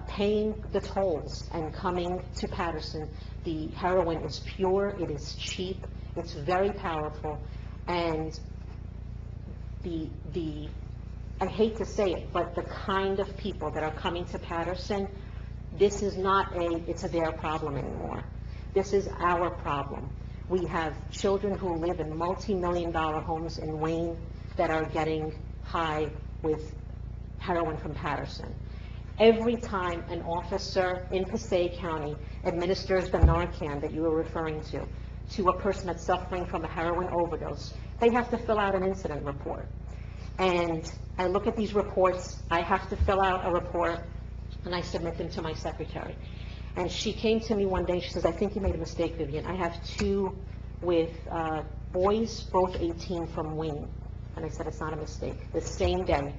paying the tolls and coming to Patterson. The heroin is pure, it is cheap, it's very powerful, and I hate to say it, but the kind of people that are coming to Patterson, this is not it's their problem anymore. This is our problem. We have children who live in multi-million-dollar homes in Wayne that are getting high with heroin from Patterson. Every time an officer in Passaic County administers the Narcan that you were referring to a person that's suffering from a heroin overdose, they have to fill out an incident report. And I look at these reports, I have to fill out a report, and I submit them to my secretary. And she came to me one day, she says, I think you made a mistake, Vivian. I have two with boys, both 18 from Wayne. And I said, it's not a mistake. The same day,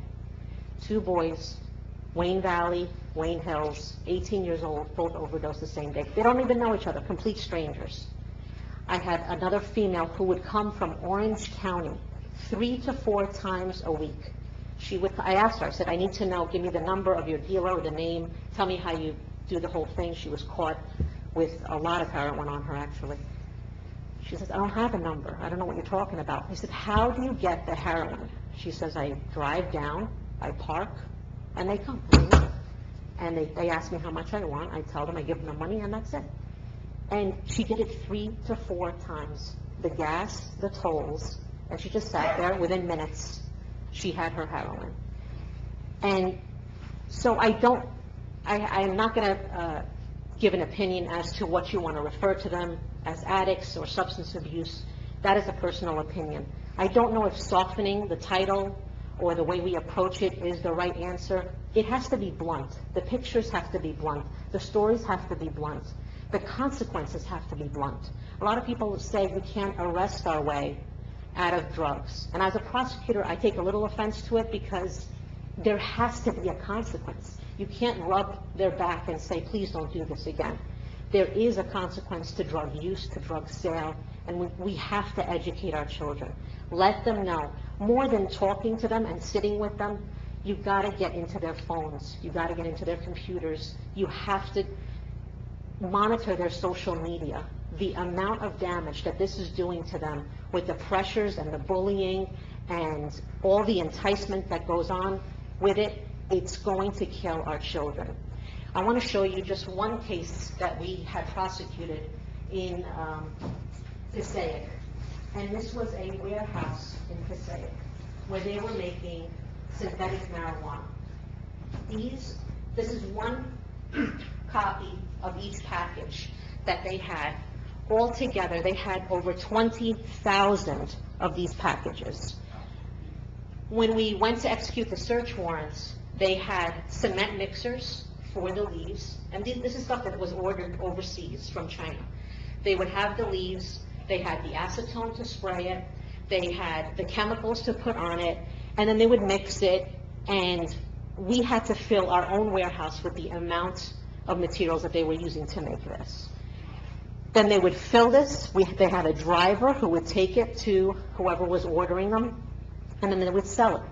two boys, Wayne Valley, Wayne Hills, 18 years old, both overdosed the same day. They don't even know each other, complete strangers. I had another female who would come from Orange County 3 to 4 times a week. I asked her, I said, I need to know, give me the number of your dealer, the name, tell me how you do the whole thing. She was caught with a lot of heroin on her, actually. She says, I don't have a number. I don't know what you're talking about. I said, how do you get the heroin? She says, I drive down, I park, and they come. And they ask me how much I want. I tell them, I give them the money, and that's it. And she did it 3 to 4 times. The gas, the tolls, and she just sat there. Within minutes, she had her heroin. And so I'm not going to give an opinion as to what you want to refer to them as addicts or substance abuse. That is a personal opinion. I don't know if softening the title or the way we approach it is the right answer. It has to be blunt. The pictures have to be blunt. The stories have to be blunt. The consequences have to be blunt. A lot of people say we can't arrest our way out of drugs. And as a prosecutor, I take a little offense to it, because there has to be a consequence. You can't rub their back and say, please don't do this again. there is a consequence to drug use, to drug sale, and we have to educate our children. Let them know. More than talking to them and sitting with them, you've got to get into their phones. You've got to get into their computers. You have to monitor their social media. The amount of damage that this is doing to them with the pressures and the bullying and all the enticement that goes on with it, it's going to kill our children. I want to show you just one case that we had prosecuted in Passaic. And this was a warehouse in Passaic where they were making synthetic marijuana. This is one copy of each package that they had. Altogether, they had over 20,000 of these packages. When we went to execute the search warrants, they had cement mixers for the leaves, and this is stuff that was ordered overseas from China. They would have the leaves, they had the acetone to spray it, they had the chemicals to put on it, and then they would mix it, and we had to fill our own warehouse with the amount of materials that they were using to make this. Then they would fill this, they had a driver who would take it to whoever was ordering them, and then they would sell it.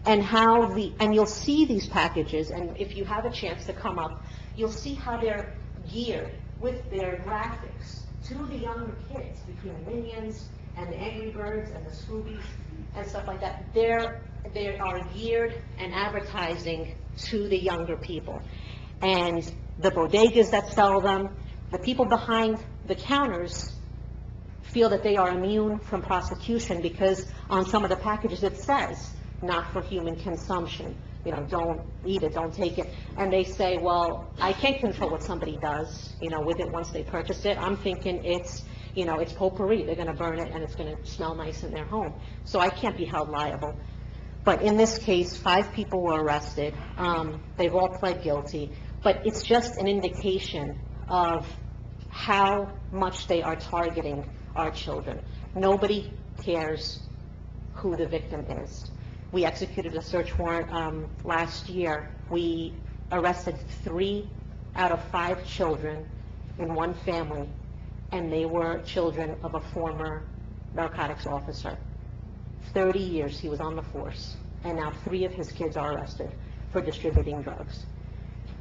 And you'll see these packages, and if you have a chance to come up, you'll see how they're geared with their graphics to the younger kids, between the Minions and the Angry Birds and the Scoobies and stuff like that. They are geared and advertising to the younger people. And the bodegas that sell them, the people behind the counters feel that they are immune from prosecution because on some of the packages it says, not for human consumption. You know, don't eat it, don't take it. And they say, well, I can't control what somebody does, with it once they purchase it. I'm thinking it's potpourri. They're going to burn it and it's going to smell nice in their home. So I can't be held liable. But in this case, 5 people were arrested. They've all pled guilty. But it's just an indication of how much they are targeting our children. Nobody cares who the victim is. We executed a search warrant last year. We arrested 3 out of 5 children in one family, and they were children of a former narcotics officer. 30 years he was on the force, and now 3 of his kids are arrested for distributing drugs.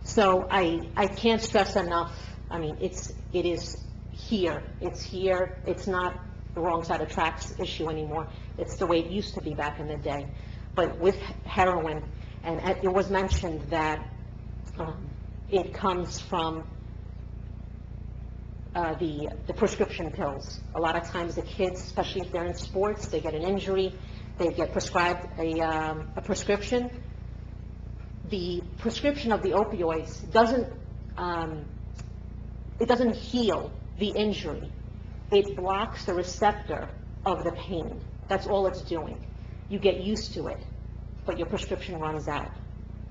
So I can't stress enough, it is here. It's here. It's not the wrong side of tracks issue anymore. It's the way it used to be back in the day. But with heroin, and it was mentioned that it comes from the prescription pills. A lot of times the kids, especially if they're in sports, they get an injury, they get prescribed a prescription. The prescription of the opioids doesn't heal the injury. It blocks the receptor of the pain. That's all it's doing. You get used to it, but your prescription runs out.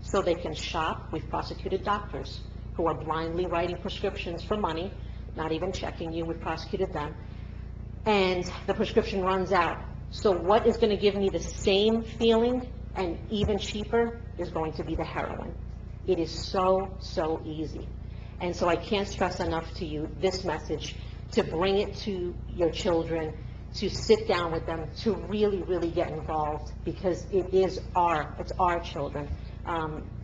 So they can shop. We've prosecuted doctors who are blindly writing prescriptions for money, not even checking you. We've prosecuted them. And the prescription runs out. So what is going to give me the same feeling and even cheaper is going to be the heroin. It is so, so easy. And so I can't stress enough to you this message, to bring it to your children, to sit down with them, to really, really get involved, because it's our children.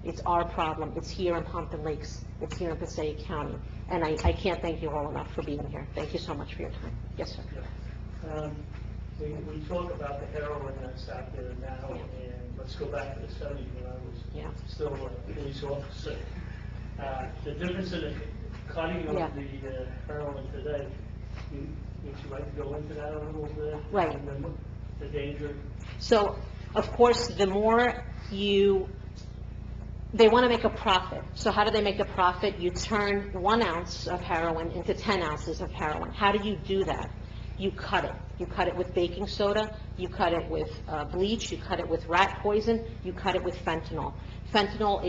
It's our problem. It's here in Pompton Lakes. It's here in Passaic County. And I can't thank you all enough for being here. Thank you so much for your time. Yes, sir. We talk about the heroin that's out there now, and let's go back to the 70s when I was still a police officer. The difference in the cutting of the heroin today, would you like to go into that a little bit? Right. And the danger? So, of course, the more they want to make a profit. So how do they make a profit? You turn 1 ounce of heroin into 10 ounces of heroin. How do you do that? You cut it. You cut it with baking soda, you cut it with bleach, you cut it with rat poison, you cut it with fentanyl. Fentanyl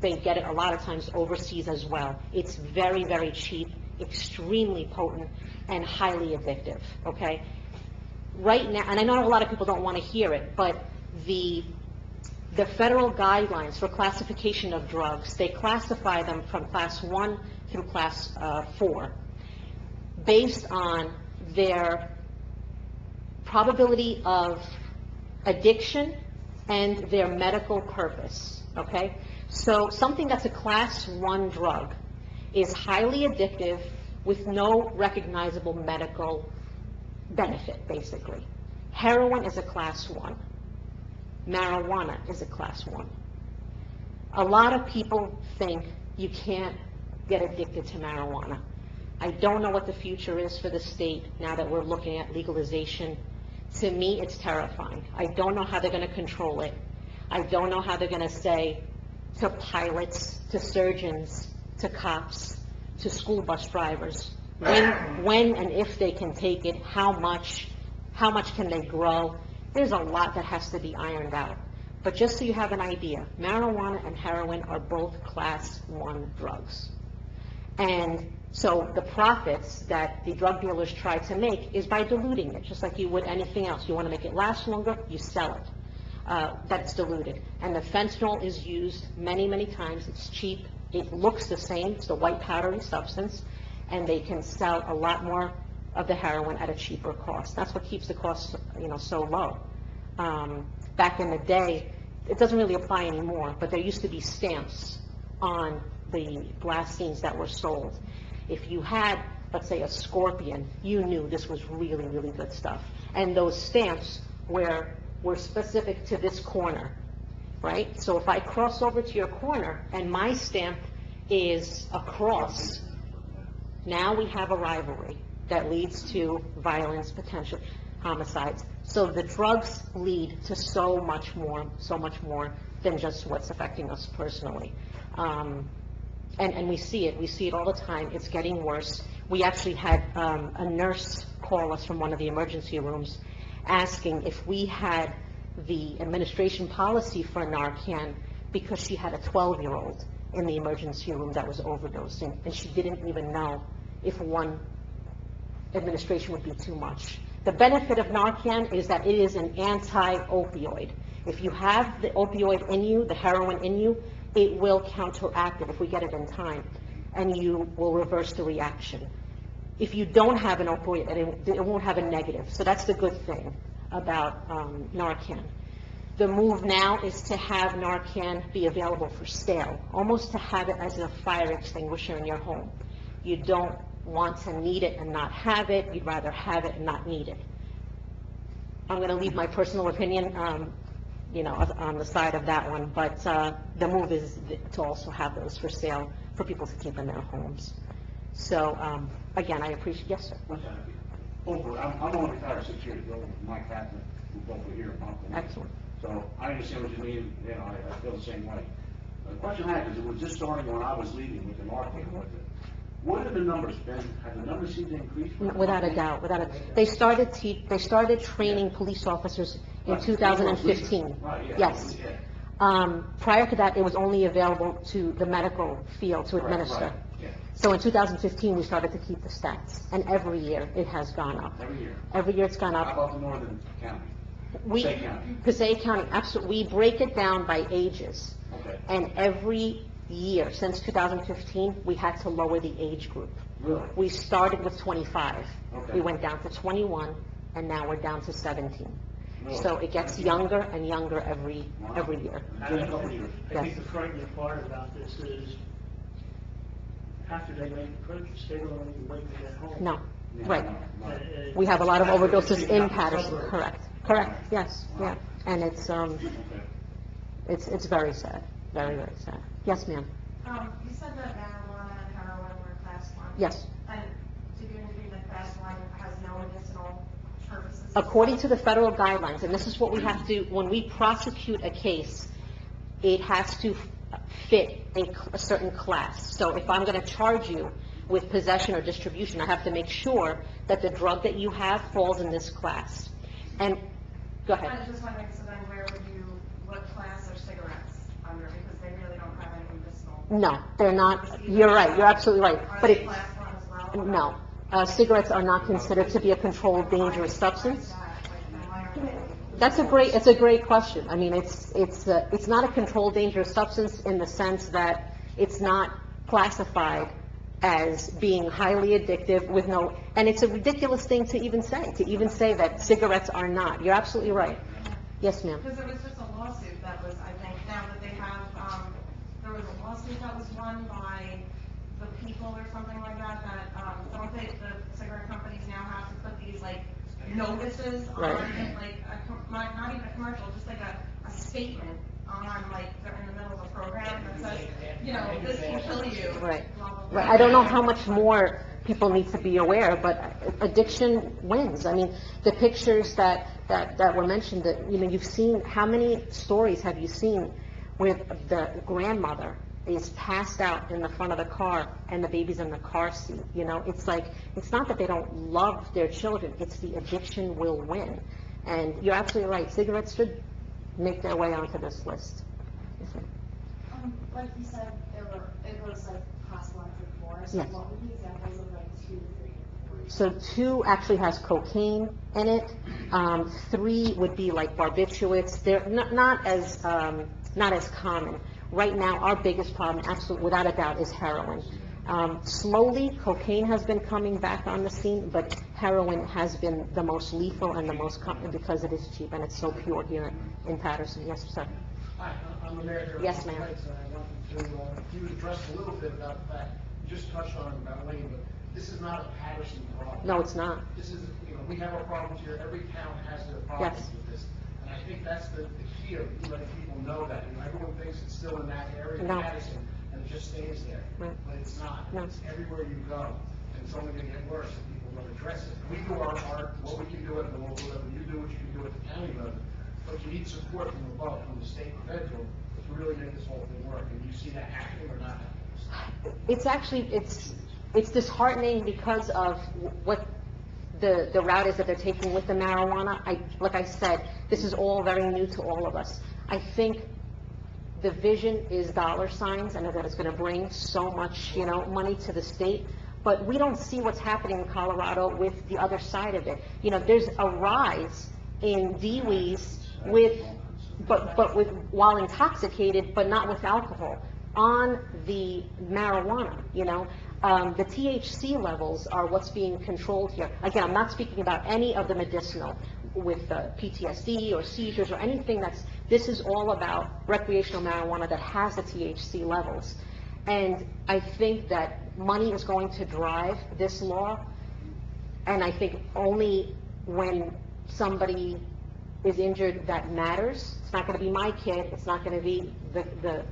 they get it a lot of times overseas as well. It's very, very cheap, extremely potent, and highly addictive, okay? Right now, and I know a lot of people don't want to hear it, but the federal guidelines for classification of drugs, they classify them from class 1 through class 4, based on their probability of addiction and their medical purpose, okay? So something that's a class 1 drug is highly addictive with no recognizable medical benefit, basically. Heroin is a class 1. Marijuana is a class 1. A lot of people think you can't get addicted to marijuana. I don't know what the future is for the state now that we're looking at legalization. To me, it's terrifying. I don't know how they're going to control it. I don't know how they're going to say to pilots, to surgeons, to cops, to school bus drivers, when and if they can take it, how much can they grow. There's a lot that has to be ironed out. But just so you have an idea, marijuana and heroin are both class 1 drugs. And so the profits that the drug dealers try to make is by diluting it, just like you would anything else. You want to make it last longer, you sell it. That's diluted. And the fentanyl is used many, many times. It's cheap. It looks the same. It's the white powdery substance. And they can sell a lot more of the heroin at a cheaper cost. That's what keeps the cost, so low. Back in the day, it doesn't really apply anymore, but there used to be stamps on the glassines that were sold. If you had, let's say, a Scorpion, you knew this was really, really good stuff. And those stamps were specific to this corner, right? So if I cross over to your corner and my stamp is a cross, now we have a rivalry that leads to violence, potential homicides. So the drugs lead to so much more than just what's affecting us personally. And we see it all the time. It's getting worse. We actually had a nurse call us from one of the emergency rooms asking if we had the administration policy for Narcan because she had a 12-year-old in the emergency room that was overdosing, and she didn't even know if one administration would be too much. The benefit of Narcan is that it is an anti-opioid. If you have the opioid in you, the heroin in you, it will counteract it if we get it in time, and you will reverse the reaction. If you don't have an opioid, it won't have a negative. So that's the good thing about Narcan. The move now is to have Narcan be available for sale, almost to have it as a fire extinguisher in your home. You don't want to need it and not have it. You'd rather have it and not need it. I'm going to leave my personal opinion, on the side of that one, but the move is to also have those for sale for people to keep in their homes. So, again, I appreciate, yes, sir. I'm only retired 6 years ago with Mike Hatton, who both were here in Buffalo. Excellent. So I understand what you mean, I feel the same way. The question I have is, it was just starting when I was leaving with the Narcan. What have the numbers been? Have the numbers seemed to increase? Without a doubt, they started training police officers in 2015. Right, yeah. Yes. Yeah. Prior to that, it was only available to the medical field to administer. Right. Yeah. So in 2015, we started to keep the stats, and every year it has gone up. Every year. Every year it's gone How up. about the northern county? Passaic County. Passaic County, absolutely. We break it down by ages. Okay. And every year, since 2015, we had to lower the age group. Really? We started with 25. Okay. We went down to 21, and now we're down to 17. Really? So it gets younger and younger every year. I think the frightening part about this is, after they make the purchase, they don't even wait to get home. No, Yeah, right. no. We have a lot of overdoses in Out Patterson, suburbs. correct, yes, yeah. And it's Okay. it's very sad, very, very sad. Yes, ma'am? You said that marijuana and heroin were class 1. Yes. And did you agree that class 1 has no medicinal purposes? According to the federal guidelines, and this is what we have to, when we prosecute a case, it has to fit a certain class. So if I'm going to charge you with possession or distribution, I have to make sure that the drug that you have falls in this class. And, go I ahead. was just wondering, so then what class are cigarettes under? Because they really don't have any medicinal. No, they're not, you're right, you're absolutely right. Are But they it, class 1 as well? no, cigarettes are not considered to be a controlled dangerous substance. It's a great question. I mean, it's not a controlled dangerous substance in the sense that it's not classified as being highly addictive with no, and it's a ridiculous thing to even say that cigarettes are not. You're absolutely right. Yes, ma'am. Because there was just a lawsuit that was, I think, now that they have, there was a lawsuit that was won by the people or something like that, don't they, the cigarette companies now have to put these, like, notices on, Right. like, not even a commercial, just like a statement on, like, they're in the middle of a program that says, you know, this can kill you. Right. blah, blah, blah. Right. I don't know how much more people need to be aware, but addiction wins. I mean, the pictures that were mentioned, that, you know, you've seen, how many stories have you seen where the grandmother is passed out in the front of the car and the baby's in the car seat, you know? It's like, it's not that they don't love their children, it's the addiction will win. And you're absolutely right, cigarettes should make their way onto this list. Yes, ma'am. Like you said, it was like class 1 through 4, so Yes. what would be examples of like 2, 3, and 4? So 2 actually has cocaine in it. 3 would be like barbiturates. They're not as common. Right now, our biggest problem, absolutely, without a doubt, is heroin. Slowly, cocaine has been coming back on the scene, but heroin has been the most lethal and the most common because it is cheap and it's so pure here in Patterson. Yes, sir. Hi, I'm the mayor here. Yes, ma'am. And I wanted to, you addressed a little bit about the fact, you just touched on it about Wayne, but this is not a Patterson problem. No, it's not. This is, you know, we have our problems here, every town has their problems Yes. with this. And I think that's the key of letting people know that, you know, everyone thinks it's still in that area of No. Patterson, and it just stays there. Right. But it's not. No. It's everywhere you go, and it's only gonna get worse if people don't address it. We do our part, what we can do at the local level, you do what you can do at the county level, but you need support from above, from the state and federal, to really make this whole thing work, and you see that happening or not happening? It's actually, it's disheartening because of what the route is that they're taking with the marijuana. Like I said, this is all very new to all of us. I think the vision is dollar signs and that it's going to bring so much, you know, money to the state, but we don't see what's happening in Colorado with the other side of it. You know, there's a rise in DWIs but with, while intoxicated, but not with alcohol, on the marijuana, you know. The THC levels are what's being controlled here. Again, I'm not speaking about any of the medicinal with PTSD or seizures or anything this is all about recreational marijuana that has the THC levels. And I think that money is going to drive this law, and I think only when somebody is injured that matters. It's not going to be my kid, it's not going to be the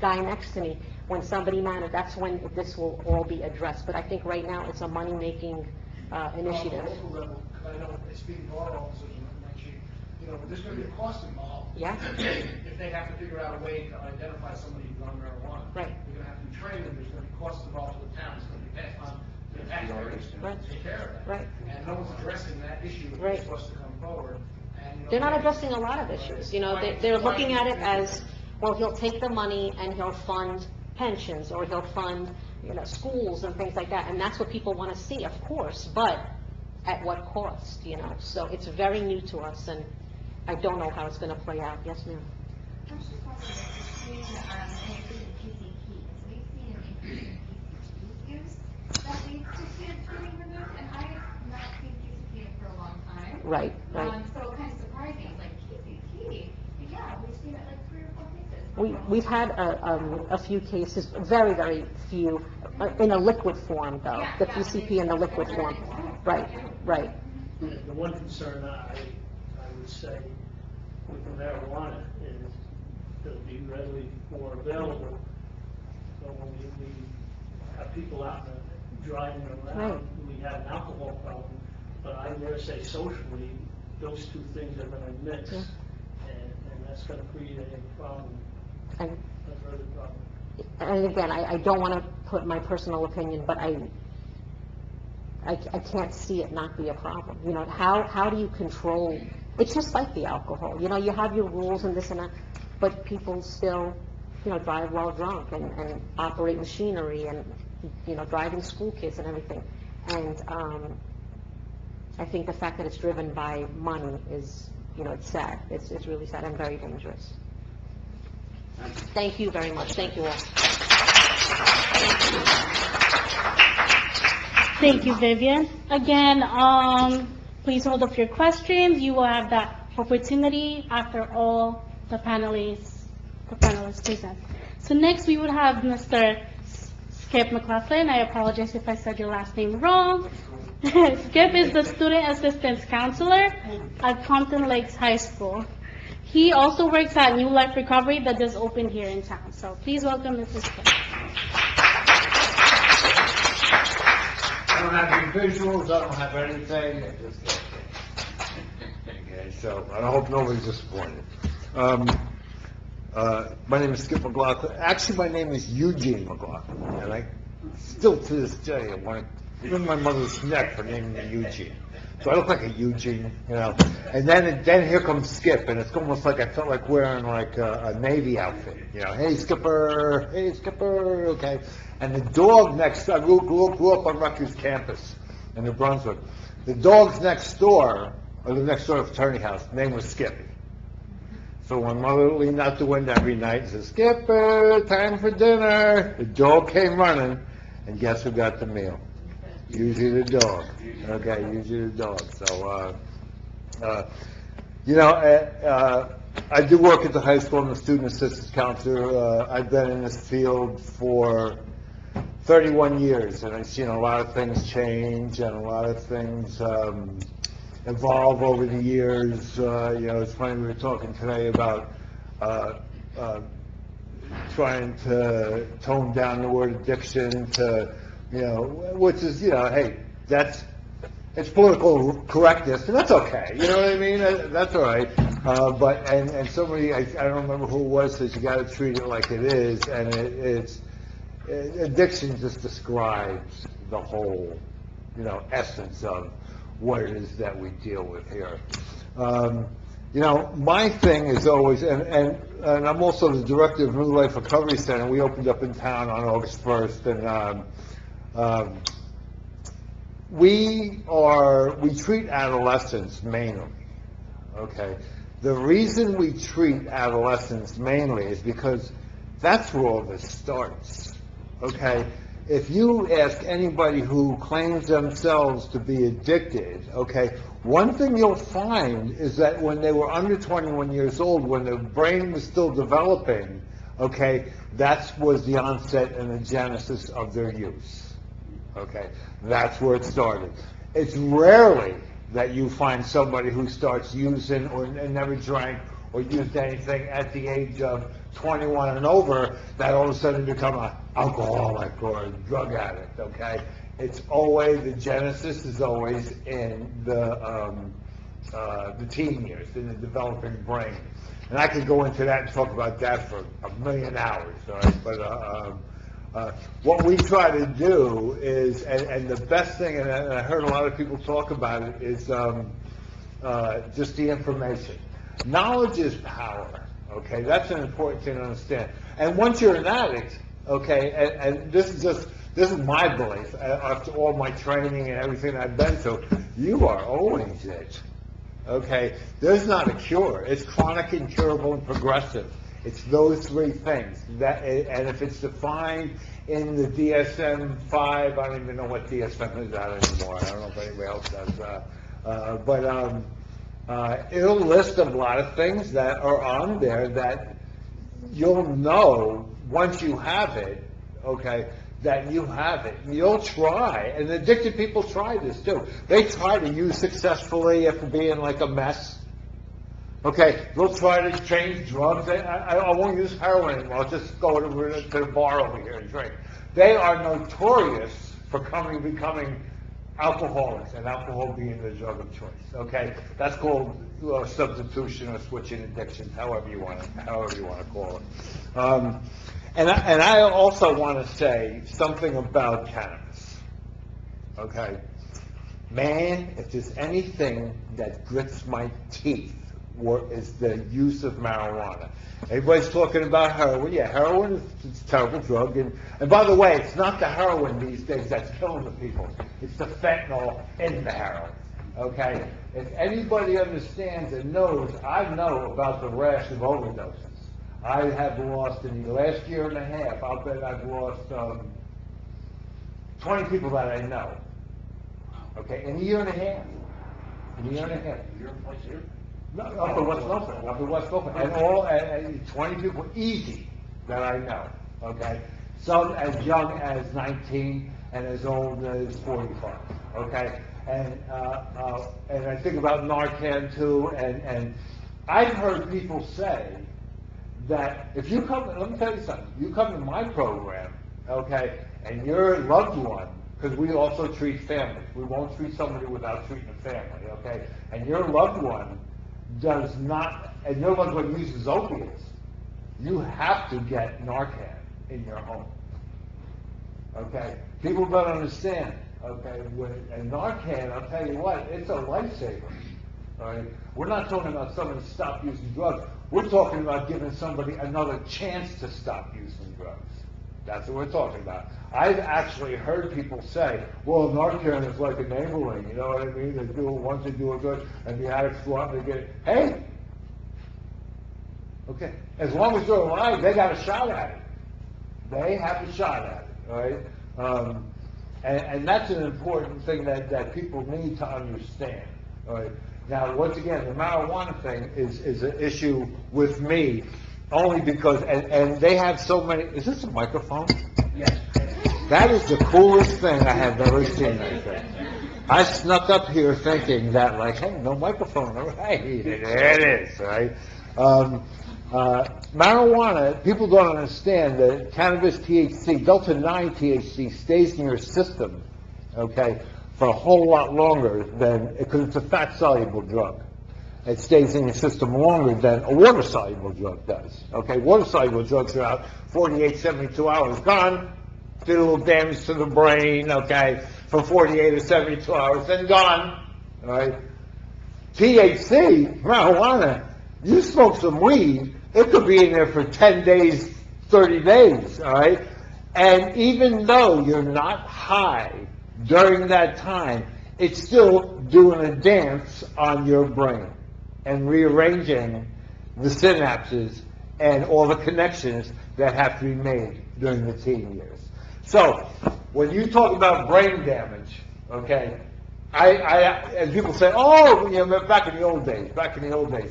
guy next to me. When somebody matters, that's when this will all be addressed. But I think right now it's a money-making initiative. On the local level, because I know, speaking to our officers and my chief, you know, there's going to be a cost involved. Yeah. If they have to figure out a way to identify somebody who's on marijuana. Right. They're going to have to train them, there's going to be costs involved to the town, it's going to be passed on to the taxpayers Right. to take care of that. Right. And no one's addressing that issue, if Right. they're supposed to come forward. And, you know, They're not addressing a lot of issues. You know, they're looking at it as, well, he'll take the money and he'll fund pensions, or he'll fund, you know, schools and things like that, and that's what people want to see, of course, but at what cost, you know? So it's very new to us, and I don't know how it's going to play out. Yes, ma'am? I was just wondering if between, the PCP, we've seen an increase in PCP use that leads to kids being removed, and I have not seen PCP for a long time. Right. So kind of surprising, like PCP, yeah, we've seen it like 3 or 4 cases. We've had a few cases, very, very few, in a liquid form, though, the PCP in the liquid form. Right. The one concern I would say with the marijuana is it'll be readily more available. So when we have people out driving around, we have an alcohol problem. But I dare say socially, those two things are going to mix, and that's going to create a problem, a further problem. And again, I don't want to put my personal opinion, but I can't see it not be a problem. You know, how do you control, it's just like the alcohol, you know, you have your rules and this and that, but people still, you know, drive while drunk and operate machinery and, you know, driving school kids and everything. And I think the fact that it's driven by money is, you know, it's sad. It's really sad and very dangerous. Thank you very much. Thank you all. Thank you, Vivian. Again, please hold up your questions. You will have that opportunity after all the panelists present. So next, we would have Mr. Skip McLaughlin. I apologize if I said your last name wrong. Skip is the Student Assistance Counselor at Compton Lakes High School. He also works at New Life Recovery that just opened here in town. So please welcome Mr. Skip. I don't have any visuals, I don't have anything, okay, so I hope nobody's disappointed. My name is Skip McLaughlin. Actually, my name is Eugene McLaughlin, and I still to this day, I want to, even my mother's neck for naming me Eugene. So I look like a Eugene, you know. And then here comes Skip, and it's almost like I felt like wearing like a Navy outfit, you know. Hey Skipper, okay. And the dog next, I grew up on Rutgers campus in New Brunswick. The dog's next door, or the next door fraternity house, name was Skippy. So when Mother leaned out the window every night and said, Skipper, time for dinner, the dog came running, and guess who got the meal? Usually the dog. Okay, usually the dog. So, you know, I do work at the high school. I'm a student assistance counselor. I've been in this field for 31 years, and I've seen a lot of things change and a lot of things evolve over the years. You know, it's funny, we were talking today about trying to tone down the word addiction to, you know, which is, you know, hey, it's political correctness, and that's okay, you know what I mean? That's all right. But, and somebody, I don't remember who it was, says you gotta treat it like it is, and addiction just describes the whole, you know, essence of what it is that we deal with here. You know, my thing is always, and I'm also the director of New Life Recovery Center. We opened up in town on August 1st, and we treat adolescents mainly, okay? The reason we treat adolescents mainly is because that's where all this starts, okay? If you ask anybody who claims themselves to be addicted, okay, one thing you'll find is that when they were under 21 years old, when their brain was still developing, okay, that was the onset and the genesis of their use, okay? That's where it started. It's rarely that you find somebody who starts using or never drank or used anything at the age of 21 and over, that all of a sudden become an alcoholic or a drug addict, okay? It's always, the genesis is always in the teen years, in the developing brain. And I could go into that and talk about that for a million hours, all right? But what we try to do is, and the best thing, and I heard a lot of people talk about it, is just the information. Knowledge is power, okay? That's an important thing to understand. And once you're an addict, okay, and this is my belief, after all my training and everything I've been through, you are always it, okay? There's not a cure. It's chronic, incurable, and progressive. It's those three things. And if it's defined in the DSM-5, I don't even know what DSM is out anymore. I don't know if anybody else does. But it'll list a lot of things that are on there that you'll know once you have it, okay, that you have it. You'll try, and addicted people try this too. They try to use successfully after being like a mess. Okay, they'll try to change drugs. I won't use heroin anymore. I'll just go to the bar over here and drink. They are notorious for becoming alcoholics, and alcohol being the drug of choice. Okay, that's called substitution or switching addictions, however you want to call it. And I also want to say something about cannabis. Okay, man, if there's anything that grits my teeth, is the use of marijuana. Everybody's talking about heroin. Yeah, heroin is a terrible drug. And by the way, it's not the heroin these days that's killing the people. It's the fentanyl in the heroin. Okay? If anybody understands and knows, I know about the rash of overdoses. I have lost, in the last year and a half, I'll bet I've lost 20 people that I know. Okay, in a year and a half. In a year and a half. Your place here? No, up in West Milford, up in West Milford, and all, and 20 people easy that I know, okay? Some as young as 19 and as old as 45, okay? And I think about Narcan too, and I've heard people say that if you come, let me tell you something, you come to my program, okay, and your loved one, because we also treat families, we won't treat somebody without treating a family, okay? And your loved one does not, and your loved one uses opiates, you have to get Narcan in your home, okay? People don't understand, okay? And Narcan, I'll tell you what, it's a lifesaver, all right? We're not talking about somebody stop using drugs. We're talking about giving somebody another chance to stop using drugs. That's what we're talking about. I've actually heard people say, well, Narcan is like enabling, you know what I mean? They do it once, they do it good, and the addicts go out and they get it. Hey! Okay, as long as they're alive, they got a shot at it. They have a shot at it, all right? And that's an important thing that people need to understand, all right? Now, once again, the marijuana thing is an issue with me, only because, and they have so many, is this a microphone? Yes. That is the coolest thing I have ever seen, I think. I snuck up here thinking that, like, hey, no microphone, all right, there it is, all right? Marijuana, people don't understand that cannabis THC, Delta-9 THC stays in your system, okay, for a whole lot longer than, because it's a fat-soluble drug. It stays in your system longer than a water-soluble drug does, okay? Water-soluble drugs are out 48, 72 hours, gone, did a little damage to the brain, okay, for 48 or 72 hours, then gone, all right? THC, marijuana, you smoke some weed, it could be in there for 10 days, 30 days, all right? And even though you're not high during that time, it's still doing a dance on your brain and rearranging the synapses and all the connections that have to be made during the teen years. So, when you talk about brain damage, okay, and people say, oh, you know, back in the old days,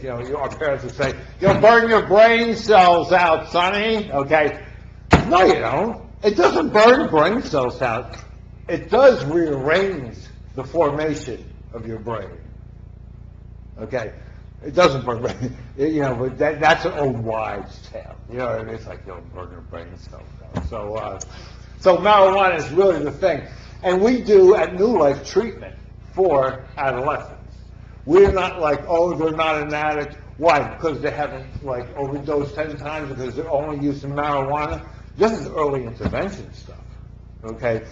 you know, our parents would say, you'll burn your brain cells out, sonny, okay? No, you don't. It doesn't burn brain cells out. It does rearrange the formation of your brain, okay? It doesn't burn brain, you know, but that's an old wives' tale. You know what I mean? It's like, you'll burn your brain cells out. So marijuana is really the thing. And we do at New Life treatment for adolescents. We're not like, oh, they're not an addict. Why? Because they haven't, like, overdosed 10 times, because they're only using marijuana. This is early intervention stuff, okay?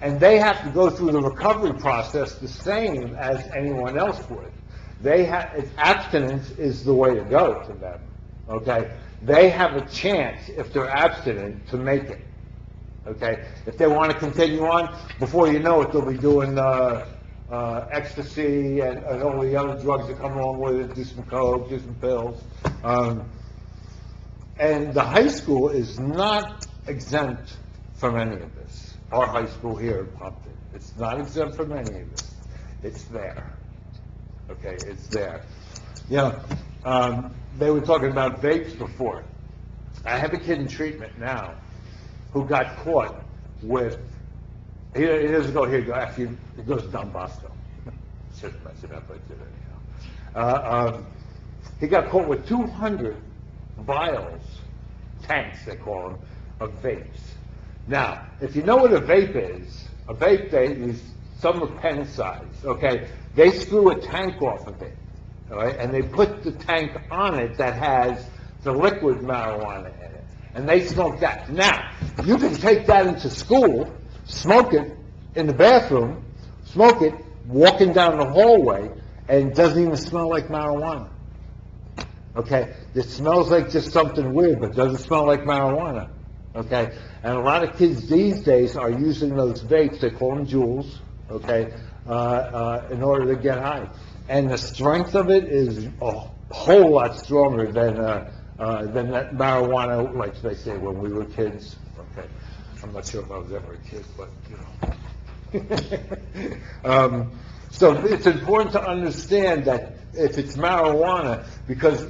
And they have to go through the recovery process the same as anyone else would. Abstinence is the way to go to them, okay? They have a chance, if they're abstinent, to make it, okay? If they want to continue on, before you know it, they'll be doing ecstasy and all the other drugs that come along with it, do some coke, do some pills. And the high school is not exempt from any of this. Our high school here in Pumpkin, it's not exempt from any of this. It's there. Okay, it's there. You know, they were talking about vapes before. I have a kid in treatment now who got caught with, he doesn't go here, actually, he goes to Don Bosco. Just messing up, I did anyhow. He got caught with 200 vials, tanks they call them, of vapes. Now, if you know what a vape is, some are pen size, okay? They screw a tank off of it, all right? And they put the tank on it that has the liquid marijuana in it. And they smoke that. Now, you can take that into school, smoke it in the bathroom, smoke it walking down the hallway, and it doesn't even smell like marijuana. Okay? It smells like just something weird, but it doesn't smell like marijuana. Okay? And a lot of kids these days are using those vapes, they call them Juuls, okay, in order to get high. And the strength of it is a whole lot stronger than than that marijuana, like they say, when we were kids. Okay, I'm not sure if I was ever a kid, but, so it's important to understand that if it's marijuana, because,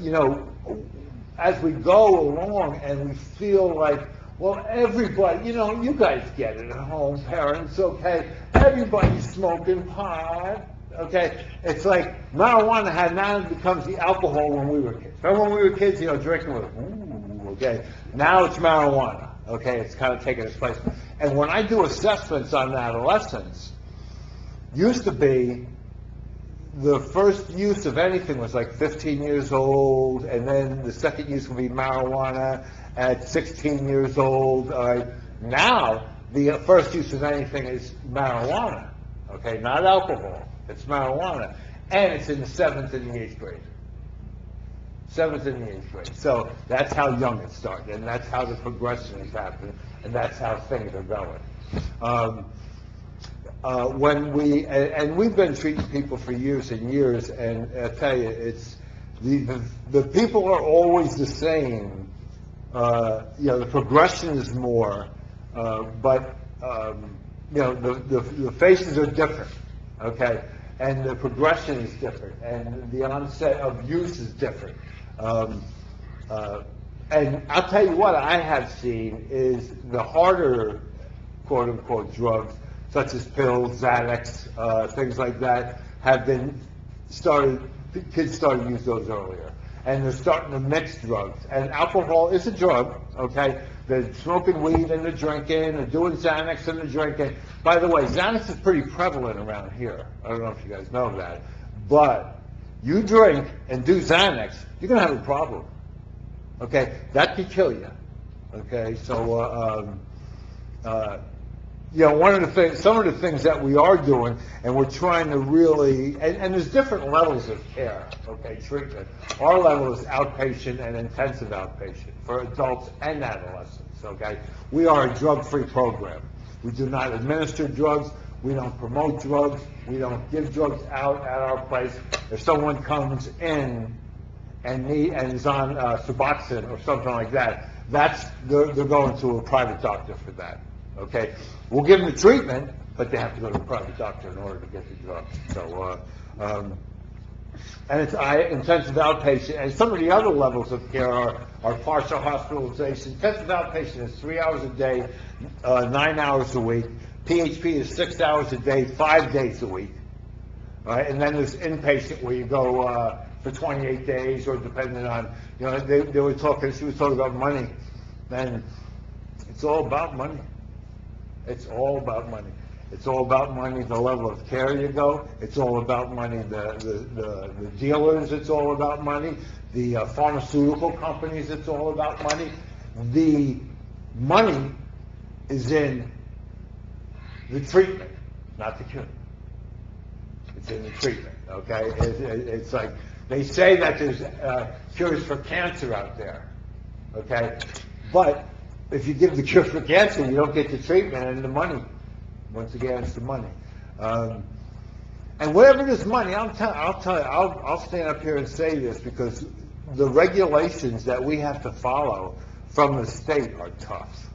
as we go along and we feel like, well, everybody, you guys get it at home, parents, okay? Everybody's smoking pot, okay? It's like marijuana now becomes the alcohol when we were kids. Remember when we were kids, drinking was, ooh, okay? Now it's marijuana, okay? It's kind of taking its place. And when I do assessments on adolescents, used to be the first use of anything was like 15 years old, and then the second use would be marijuana at 16 years old. Now, the first use of anything is marijuana, okay, not alcohol. It's marijuana, and it's in the 7th and the 8th grade. 7th and the 8th grade. So that's how young it started, and that's how the progression is happening, and that's how things are going. We've been treating people for years and years, and I tell you, it's the people are always the same. The progression is more, but the faces are different, okay, and the progression is different, and the onset of use is different. And I'll tell you what I have seen is the harder, quote unquote, drugs, such as pills, Xanax, things like that, kids started to use those earlier. And they're starting to mix drugs. And alcohol is a drug, okay? They're smoking weed and they're drinking, they're doing Xanax and they're drinking. By the way, Xanax is pretty prevalent around here. I don't know if you guys know that. But you drink and do Xanax, you're going to have a problem, okay? That could kill you, okay? So, some of the things that we are doing, and we're trying to really, and there's different levels of care, okay, treatment. Our level is outpatient and intensive outpatient for adults and adolescents, okay? We are a drug-free program. We do not administer drugs. We don't promote drugs. We don't give drugs out at our place. If someone comes in and is on Suboxone or something like that, they're going to a private doctor for that. Okay, we'll give them the treatment, but they have to go to a private doctor in order to get the drug. So, and it's intensive outpatient, and some of the other levels of care are partial hospitalization. Intensive outpatient is 3 hours a day, 9 hours a week. PHP is 6 hours a day, 5 days a week. All right, and then there's inpatient where you go for 28 days, or depending on, they were talking. She was talking about money, and it's all about money. It's all about money. It's all about money, the level of care you go. It's all about money, the dealers, it's all about money. The pharmaceutical companies, it's all about money. The money is in the treatment, not the cure. It's in the treatment, okay? It's like, they say that there's cures for cancer out there, okay? But if you give the cure for cancer, you don't get the treatment and the money. Once again, it's the money. And wherever there's money, I'll stand up here and say this, because the regulations that we have to follow from the state are tough,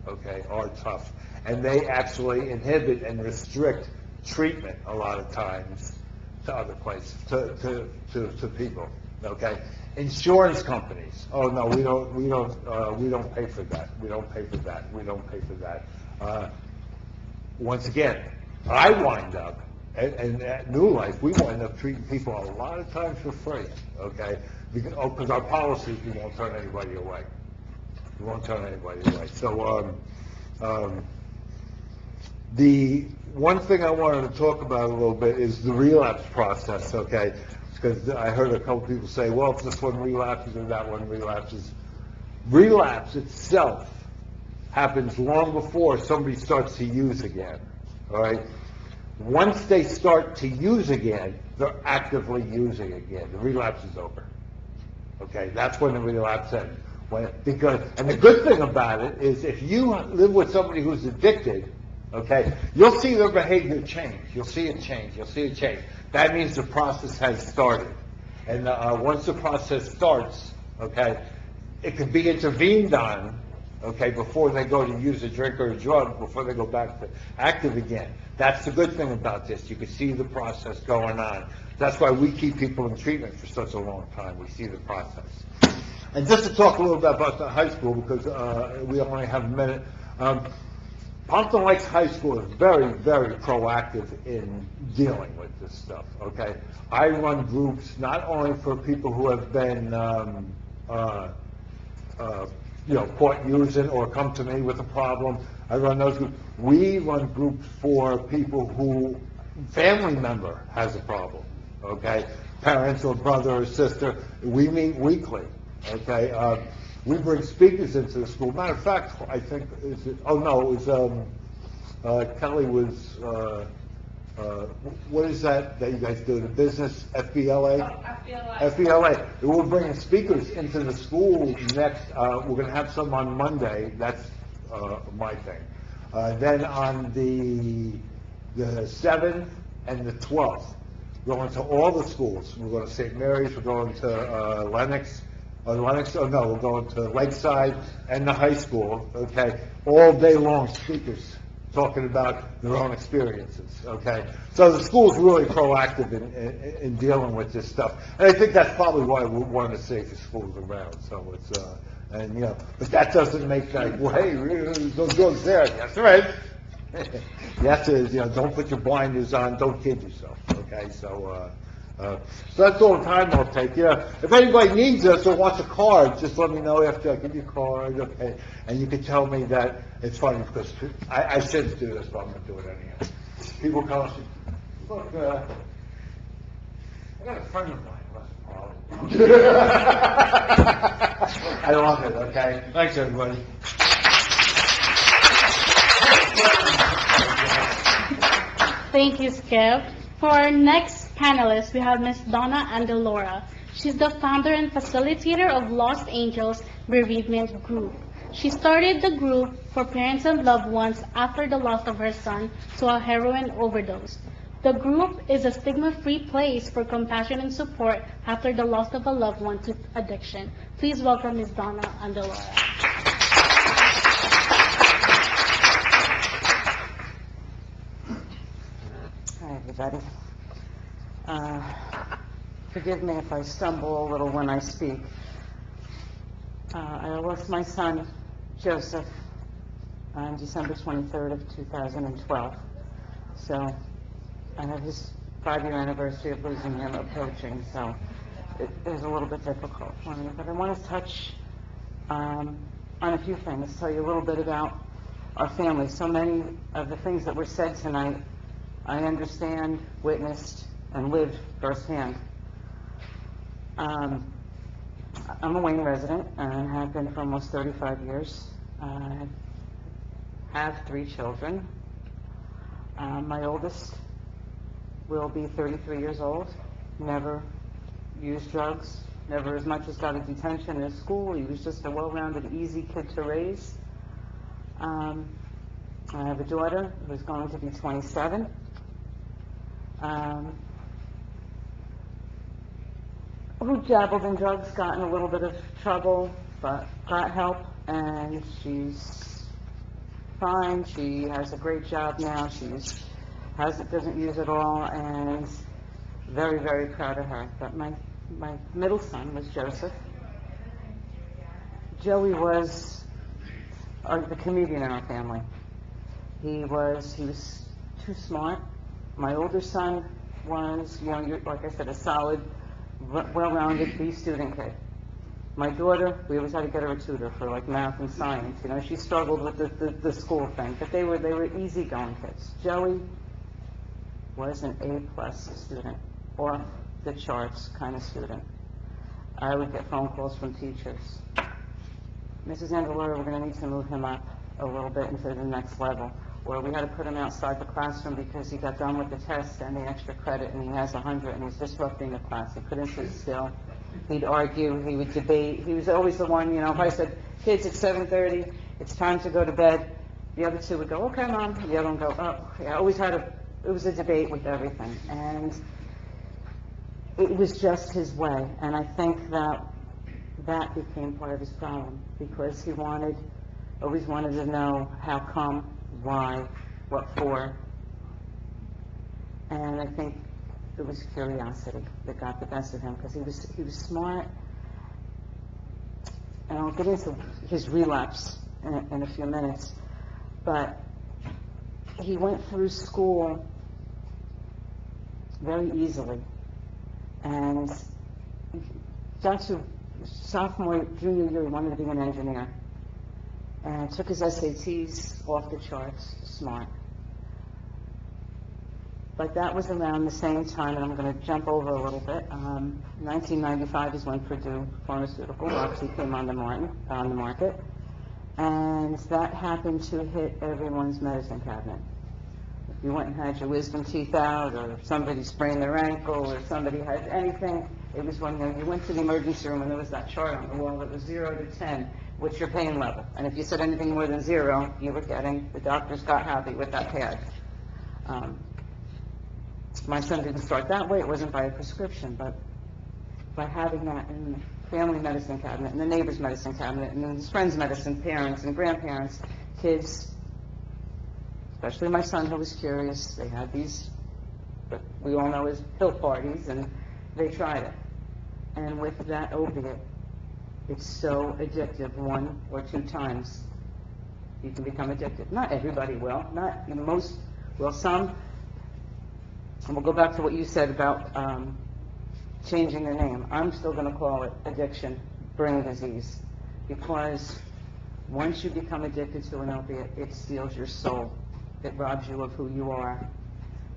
okay, are tough. And they actually inhibit and restrict treatment a lot of times to other places, to people, okay? Insurance companies, oh no, we don't pay for that. We don't pay for that. We don't pay for that. Once again, I wind up, and at New Life, we wind up treating people a lot of times for free, okay? Because our policies, we won't turn anybody away. We won't turn anybody away. So, the one thing I wanted to talk about a little bit is the relapse process, okay? Because I heard a couple people say, well, if this one relapses or that one relapses. Relapse itself happens long before somebody starts to use again, all right? Once they start to use again, they're actively using again. The relapse is over, okay? That's when the relapse ends. And the good thing about it is if you live with somebody who's addicted, okay, you'll see their behavior change. You'll see it change. You'll see it change. That means the process has started. And once the process starts, okay? It can be intervened on, okay, before they go to use a drink or a drug, before they go back to active again. That's the good thing about this. You can see the process going on. That's why we keep people in treatment for such a long time. We see the process. And just to talk a little bit about the high school, because we only have a minute. Pompton Lakes High School is very, very proactive in dealing with this stuff, okay? I run groups not only for people who have been, caught using or come to me with a problem. I run those groups. We run groups for people who, family member has a problem, okay? Parents or brother or sister. We meet weekly, okay? We bring speakers into the school. Matter of fact, I think, Kelly was, what is that you guys do, the business, FBLA? FBLA. We're bringing speakers into the school next, we're going to have some on Monday, that's my thing. Then on the 7th and the 12th, we're going to all the schools. We're going to St. Mary's, we're going to we're going to Lakeside and the high school, okay? All day long speakers talking about their own experiences, okay? So the school's really proactive in dealing with this stuff. And I think that's probably why we're one of the safest schools around. So it's, but that doesn't make like, well, hey, there's no drugs there. That's right. Yes, is, don't put your blinders on, don't kid yourself, okay? So that's all the time I'll take. If anybody needs us or wants a card, just let me know after I give you a card, okay? And you can tell me that it's funny because I shouldn't do this, but I'm going to do it anyhow. People come and say, look, I got a friend of mine who has a problem. I love it, okay? Thanks, everybody. Thank you, Skip. For our next panelist, we have Ms. Donna Andelora. She's the founder and facilitator of Los Angeles Bereavement Group. She started the group for parents and loved ones after the loss of her son to a heroin overdose. The group is a stigma-free place for compassion and support after the loss of a loved one to addiction. Please welcome Ms. Donna Andelora. Hi, everybody. Forgive me if I stumble a little when I speak. I lost my son, Joseph, on December 23rd of 2012. So I have his 5-year anniversary of losing him approaching, so it was a little bit difficult for me. But I want to touch on a few things, tell you a little bit about our family. So many of the things that were said tonight, I understand, witnessed, and lived firsthand. I'm a Wayne resident and have been for almost 35 years. I have 3 children. My oldest will be 33 years old, never used drugs, never as much as got a detention in school. He was just a well-rounded, easy kid to raise. I have a daughter who's going to be 27. Who dabbled in drugs, got in a little bit of trouble, but got help, and she's fine. She has a great job now. Doesn't use it all, and very, very proud of her. But my middle son was Joseph. Joey was the comedian in our family. He was too smart. My older son was, like I said, a solid, well-rounded B-student kid. My daughter, we always had to get her a tutor for like math and science. She struggled with the school thing, but they were easygoing kids. Joey was an A-plus student, off the charts kind of student. I would get phone calls from teachers. Mrs. Angelora, we're going to need to move him up a little bit into the next level. Or we had to put him outside the classroom because he got done with the test and the extra credit and he has 100 and he's disrupting the class. He couldn't sit still. He'd argue, he would debate. He was always the one, if I said, kids, it's 7:30, it's time to go to bed, the other 2 would go, okay, Mom. The other one would go, oh. Yeah, I always it was a debate with everything. And it was just his way. And I think that that became part of his problem, because he always wanted to know how come, why, what for. And I think it was curiosity that got the best of him, because he was smart. And I'll get into his relapse in a few minutes, but he went through school very easily, and got to sophomore, junior year, he wanted to be an engineer, and took his SATs off the charts, smart. But that was around the same time, and I'm going to jump over a little bit. 1995 is when Purdue Pharmaceutical actually came on the market, and that happened to hit everyone's medicine cabinet. If you went and had your wisdom teeth out, or somebody sprained their ankle, or somebody had anything, it was when you went to the emergency room and there was that chart on the wall that was 0 to 10, what's your pain level? And if you said anything more than 0, you were getting, the doctors got happy with that pad. My son didn't start that way. It wasn't by a prescription, but by having that in the family medicine cabinet, and the neighbor's medicine cabinet, and his friend's medicine, parents and grandparents, kids, especially my son who was curious. They had these, what we all know as pill parties, and they tried it. And with that opiate, it's so addictive, 1 or 2 times you can become addicted. Not everybody will, not most will, some. And we'll go back to what you said about changing the name. I'm still going to call it addiction, brain disease, because once you become addicted to an opiate, it steals your soul. It robs you of who you are,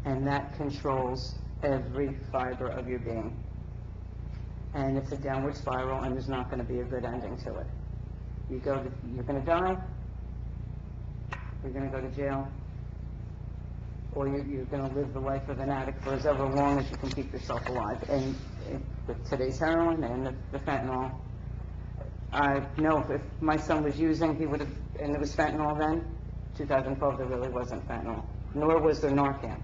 and that controls every fiber of your being. And it's a downward spiral, and there's not going to be a good ending to it. You're going to die, you're going to go to jail, or you're going to live the life of an addict for as ever long as you can keep yourself alive. And with today's heroin and the fentanyl, I know if my son was using, he would have, and there was fentanyl then, 2012 there really wasn't fentanyl, nor was there Narcan.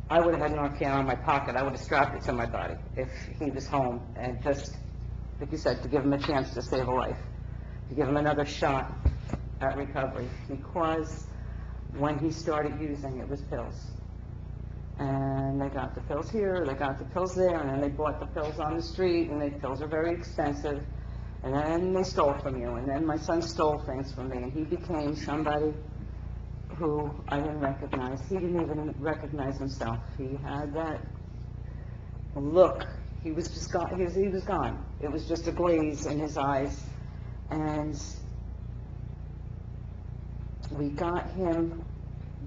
I would have had Narcan in my pocket. I would have strapped it to my body if he was home, and just, like you said, to give him a chance to save a life, to give him another shot at recovery, because when he started using, it was pills. And they got the pills here, they got the pills there, and then they bought the pills on the street, and the pills are very expensive, and then they stole from you, and then my son stole things from me, and he became somebody who I didn't recognize. He didn't even recognize himself. He had that look. He was just gone. He was gone. It was just a glaze in his eyes, and we got him.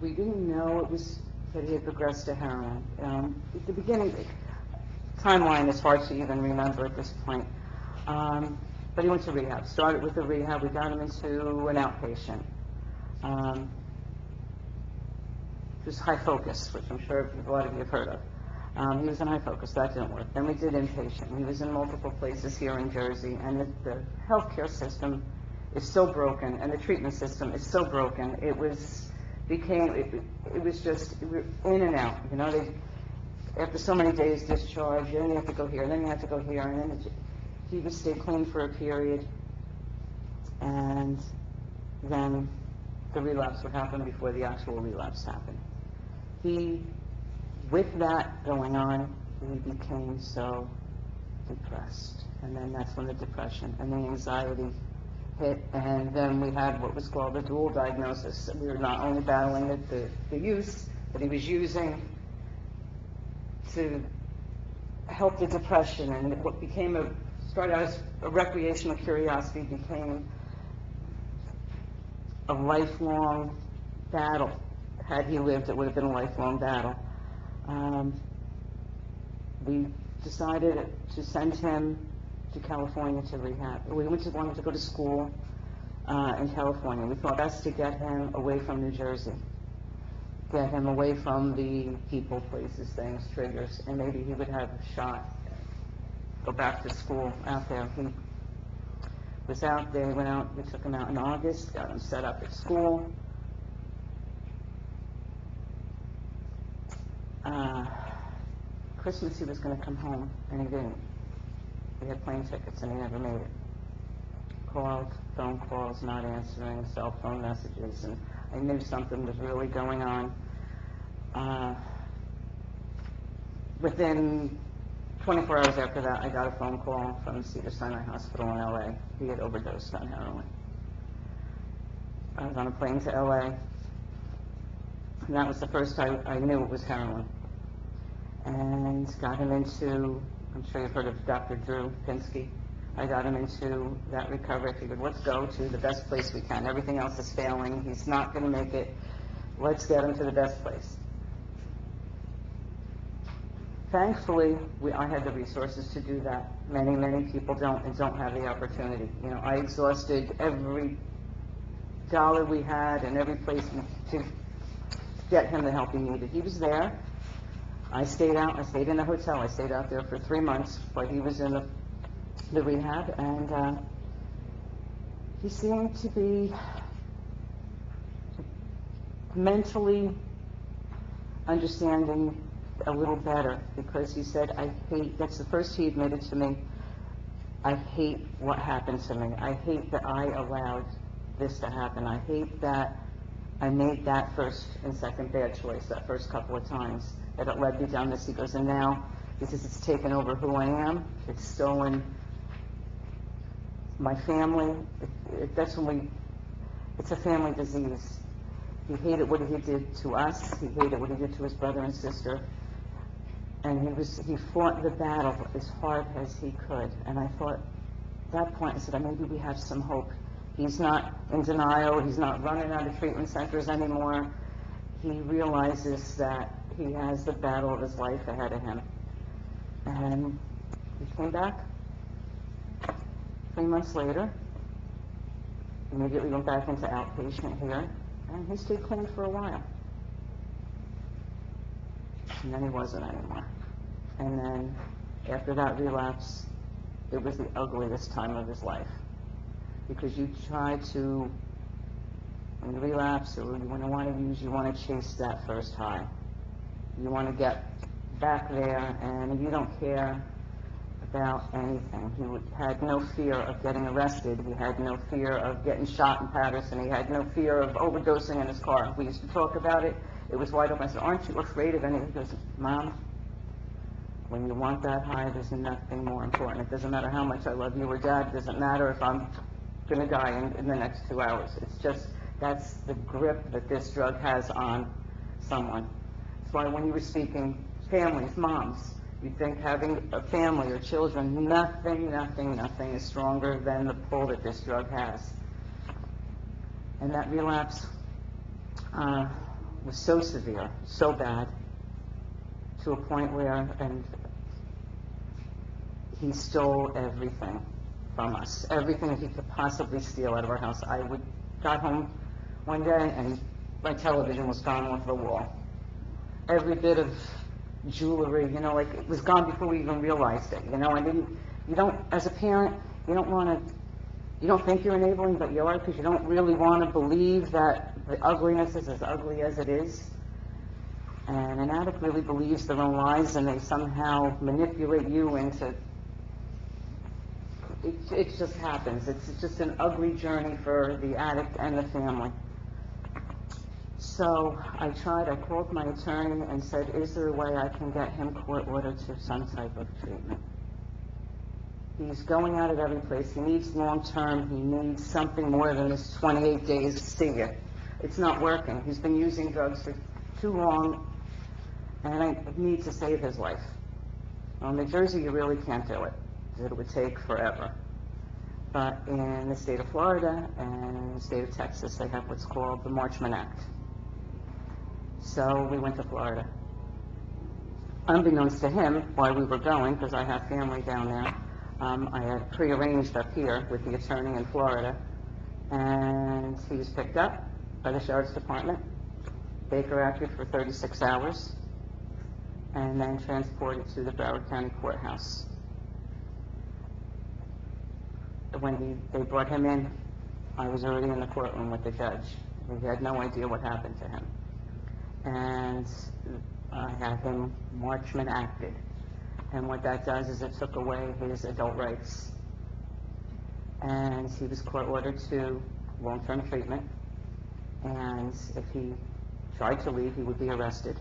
We didn't know it was that he had progressed to heroin. At the beginning, timeline is hard to even remember at this point. But he went to rehab. Started with the rehab. We got him into an outpatient. Just high focus, which I'm sure a lot of you have heard of. He was in high focus. That didn't work. Then we did inpatient. He was in multiple places here in Jersey, and the healthcare system is so broken, and the treatment system is so broken. It was just, we were in and out, you know. After so many days discharged, then you have to go here, and then you have to go here, and then he would stay clean for a period, and then the relapse would happen before the actual relapse happened. With that going on, he became so depressed, and then that's when the depression and the anxiety hit, and then we had what was called a dual diagnosis. We were not only battling the use that he was using to help the depression, and what started out as a recreational curiosity became a lifelong battle. Had he lived, it would have been a lifelong battle. We decided to send him to California to rehab. We wanted to go to school in California. We thought best to get him away from New Jersey, get him away from the people, places, things, triggers, and maybe he would have a shot, go back to school out there. He was out there, we took him out in August, got him set up at school. Christmas he was going to come home, and he didn't. He had plane tickets and he never made it. Calls, phone calls, not answering, cell phone messages, and I knew something was really going on. Within 24 hours after that, I got a phone call from Cedars-Sinai Hospital in LA. He had overdosed on heroin. I was on a plane to LA, and that was the first time I knew it was heroin. And got him into, I'm sure you've heard of Dr. Drew Pinsky. I got him into that recovery. I figured, let's go to the best place we can. Everything else is failing. He's not going to make it. Let's get him to the best place. Thankfully, I had the resources to do that. Many, many people don't and don't have the opportunity. You know, I exhausted every dollar we had and every place to get him the help he needed. He was there. I stayed in a hotel. I stayed out there for 3 months while he was in the rehab, and he seemed to be mentally understanding a little better, because he said, that's the first he admitted to me, I hate what happened to me. I hate that I allowed this to happen. I hate that I made that first and second bad choice, that first couple of times, that it led me down this. He goes, and now, he says, it's taken over who I am. It's stolen my family. It's a family disease. He hated what he did to us. He hated what he did to his brother and sister. And he fought the battle as hard as he could. And I thought, at that point, I said, maybe we have some hope. He's not in denial. He's not running out of treatment centers anymore. He realizes that he has the battle of his life ahead of him. And he came back 3 months later, immediately went back into outpatient here, and he stayed clean for a while. And then he wasn't anymore. And then after that relapse, it was the ugliest time of his life. Because you try to, when you relapse or you want to use, you want to chase that first high. You want to get back there, and you don't care about anything. He had no fear of getting arrested. He had no fear of getting shot in Patterson. He had no fear of overdosing in his car. We used to talk about it. It was wide open. I said, aren't you afraid of anything? He goes, Mom, when you want that high, there's nothing more important. It doesn't matter how much I love you, or Dad. It doesn't matter if I'm going to die in the next 2 hours. It's just, that's the grip that this drug has on someone. That's why when you were speaking, families, moms, you think having a family or children, nothing is stronger than the pull that this drug has. And that relapse was so severe, so bad, to a point where, and he stole everything from us, everything that he could possibly steal out of our house. Got home one day and my television was gone off the wall. Every bit of jewelry, like it was gone before we even realized it, you don't, as a parent, you don't think you're enabling, but you are, because you don't really want to believe that the ugliness is as ugly as it is. And an addict really believes their own lies, and they somehow manipulate you into, it just happens. It's just an ugly journey for the addict and the family. So I called my attorney and said, is there a way I can get him court-ordered to some type of treatment? He's going out of every place. He needs long-term. He needs something more than this 28 days, see you. It's not working. He's been using drugs for too long, and I need to save his life. Well, in New Jersey, you really can't do it. It would take forever. But in the state of Florida and the state of Texas, they have what's called the Marchman Act. So we went to Florida. Unbeknownst to him, while we were going, because I have family down there, I had prearranged up here with the attorney in Florida, and he was picked up by the sheriff's department, Baker acted for 36 hours, and then transported to the Broward County Courthouse. When they brought him in, I was already in the courtroom with the judge. We had no idea what happened to him. And I had him Marchman acted. And what that does is it took away his adult rights. And he was court-ordered to long-term treatment. And if he tried to leave, he would be arrested.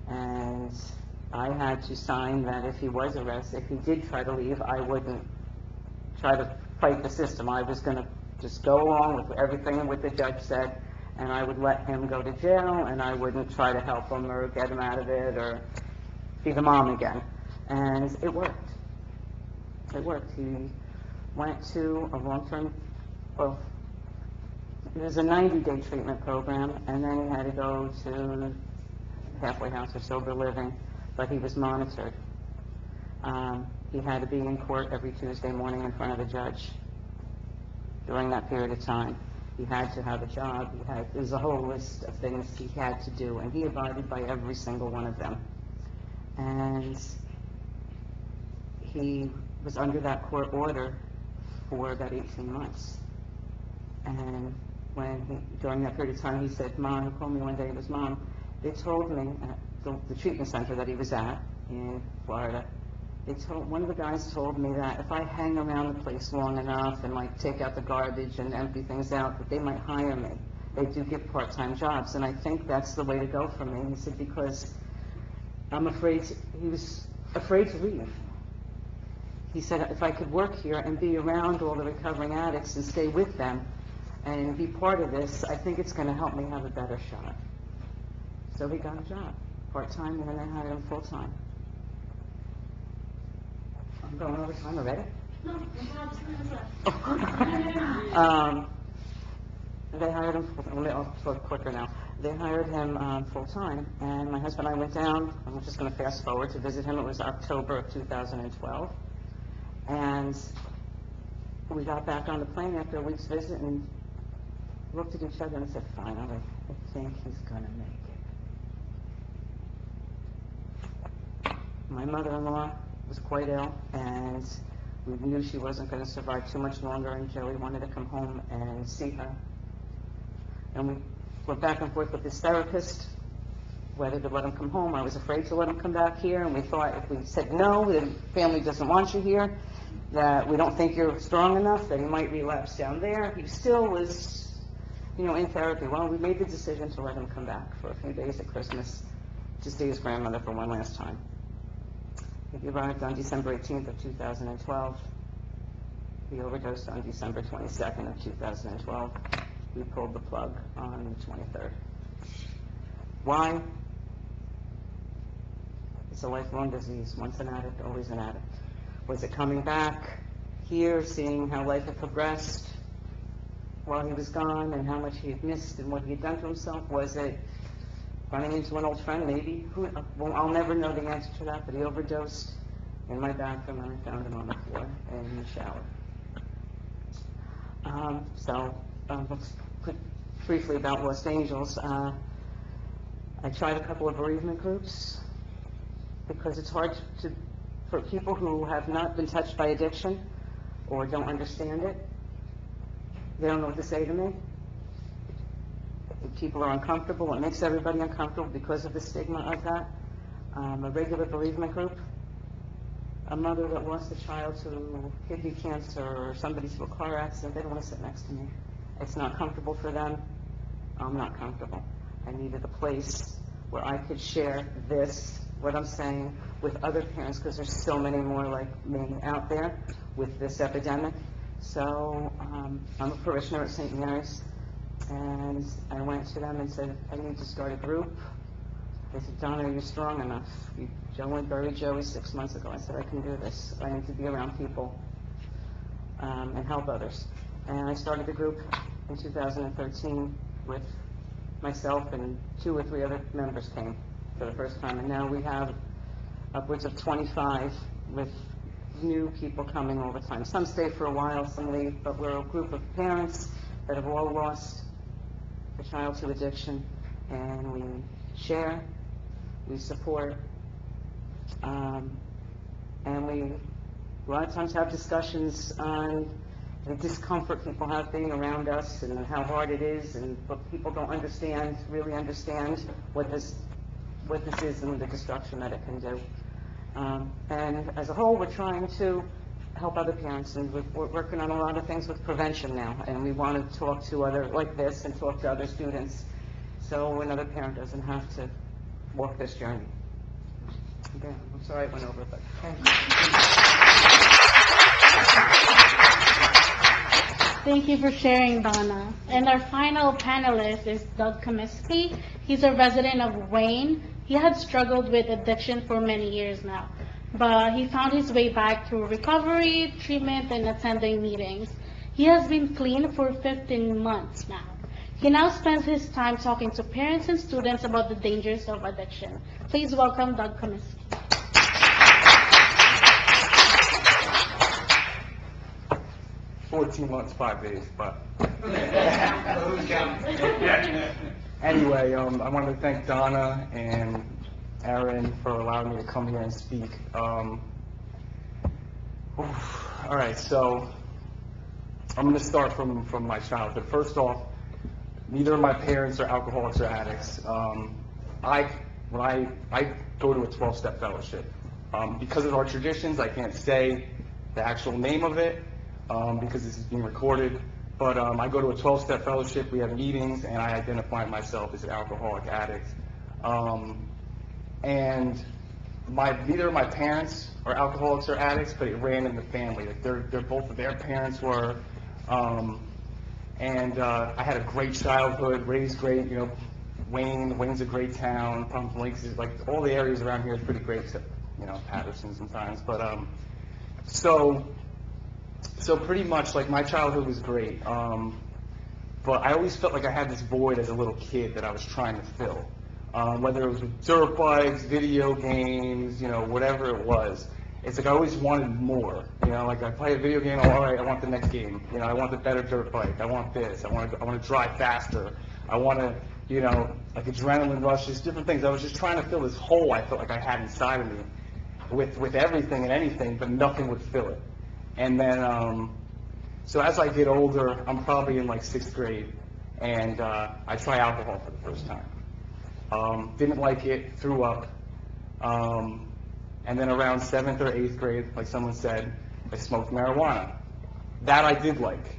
And I had to sign that if he was arrested, if he did try to leave, I wouldn't try to fight the system. I was going to just go along with everything what the judge said, and I would let him go to jail, and I wouldn't try to help him or get him out of it or be the mom again. And it worked. It worked. He went to a long-term, well, it was a 90-day treatment program, and then he had to go to halfway house or sober living, but he was monitored. He had to be in court every Tuesday morning in front of a judge during that period of time. He had to have a job. There's a whole list of things he had to do, and he abided by every single one of them. And he was under that court order for about 18 months. And during that period of time, he said, Mom, he called me one day, it was Mom, they told me at the treatment center that he was at in Florida, one of the guys told me that if I hang around the place long enough and like take out the garbage and empty things out, that they might hire me. They do give part-time jobs, and I think that's the way to go for me. He said, because he was afraid to leave. He said, if I could work here and be around all the recovering addicts and stay with them and be part of this, I think it's going to help me have a better shot. So he got a job, part-time, and then they hired him full-time. I'm going over time already? No, we have 2 minutes left. They hired him, I'll talk quicker now. They hired him full-time, and my husband and I went down, I'm just going to fast forward to visit him. It was October of 2012, and we got back on the plane after a week's visit and looked at each other and said, finally, I think he's going to make it. My mother-in-law was quite ill, and we knew she wasn't going to survive too much longer, and Joey wanted to come home and see her. And we went back and forth with this therapist, whether to let him come home. I was afraid to let him come back here, and we thought if we said no, the family doesn't want you here, that we don't think you're strong enough, that he might relapse down there. He still was, in therapy. Well, we made the decision to let him come back for a few days at Christmas to see his grandmother for one last time. He arrived on December 18th of 2012. He overdosed on December 22nd of 2012. We pulled the plug on the 23rd. Why? It's a lifelong disease. Once an addict, always an addict. Was it coming back here, seeing how life had progressed while he was gone and how much he had missed and what he had done to himself? Was it running into an old friend, maybe? Well, I'll never know the answer to that, but he overdosed in my bathroom, and I found him on the floor in the shower. Let's put briefly about Los Angeles. I tried a couple of bereavement groups because it's hard for people who have not been touched by addiction or don't understand it. They don't know what to say to me. People are uncomfortable. It makes everybody uncomfortable because of the stigma of that. A regular bereavement group, a mother that lost a child to kidney cancer or somebody to a car accident, they don't want to sit next to me. It's not comfortable for them. I'm not comfortable. I needed a place where I could share what I'm saying, with other parents, because there's so many more like me out there with this epidemic. So I'm a parishioner at St. Mary's. And I went to them and said, I need to start a group. They said, Donna, are you strong enough? Joe went buried Joey 6 months ago. I said, I can do this. I need to be around people and help others. And I started the group in 2013 with myself, and 2 or 3 other members came for the first time. And now we have upwards of 25 with new people coming all the time. Some stay for a while, some leave, but we're a group of parents that have all lost a child to addiction, and we share, we support, and we a lot of times have discussions on the discomfort people have being around us and how hard it is, but people don't really understand what this is and the destruction that it can do. And as a whole, we're trying to help other parents, and we're working on a lot of things with prevention now, and we want to talk to other, like this, and talk to other students, so another parent doesn't have to walk this journey. Okay, I'm sorry I went over, but thank you. Thank you for sharing, Donna. And our final panelist is Doug Comiskey. He's a resident of Wayne. He had struggled with addiction for many years now, but he found his way back through recovery, treatment, and attending meetings. He has been clean for 15 months now. He now spends his time talking to parents and students about the dangers of addiction. Please welcome Doug Comiskey. 14 months, 5 days, but anyway, I want to thank Donna and Aaron for allowing me to come here and speak. All right, so I'm going to start from my childhood. First off, neither of my parents are alcoholics or addicts. I go to a 12-step fellowship. Because of our traditions, I can't say the actual name of it, because this is being recorded, but I go to a 12-step fellowship, we have meetings, and I identify myself as an alcoholic addict. And neither of my parents are alcoholics or addicts, but it ran in the family. Like they're both of their parents were, and I had a great childhood, raised great, you know, Wayne's a great town, Palm Lakes is, like, all the areas around here is pretty great, except, you know, Patterson sometimes, but, so pretty much, like, my childhood was great, but I always felt like I had this void as a little kid that I was trying to fill, whether it was with dirt bikes, video games, you know, whatever it was. It's like I always wanted more, you know, like I play a video game, oh, all right, I want the next game, you know, I want the better dirt bike, I want this, I want to drive faster, I want to, you know, like adrenaline rushes, different things. I was just trying to fill this hole I felt like I had inside of me with everything and anything, but nothing would fill it. And then, so as I get older, I'm probably in like 6th grade, and I try alcohol for the first time. Didn't like it, threw up. And then around 7th or 8th grade, like someone said, I smoked marijuana. That I did like.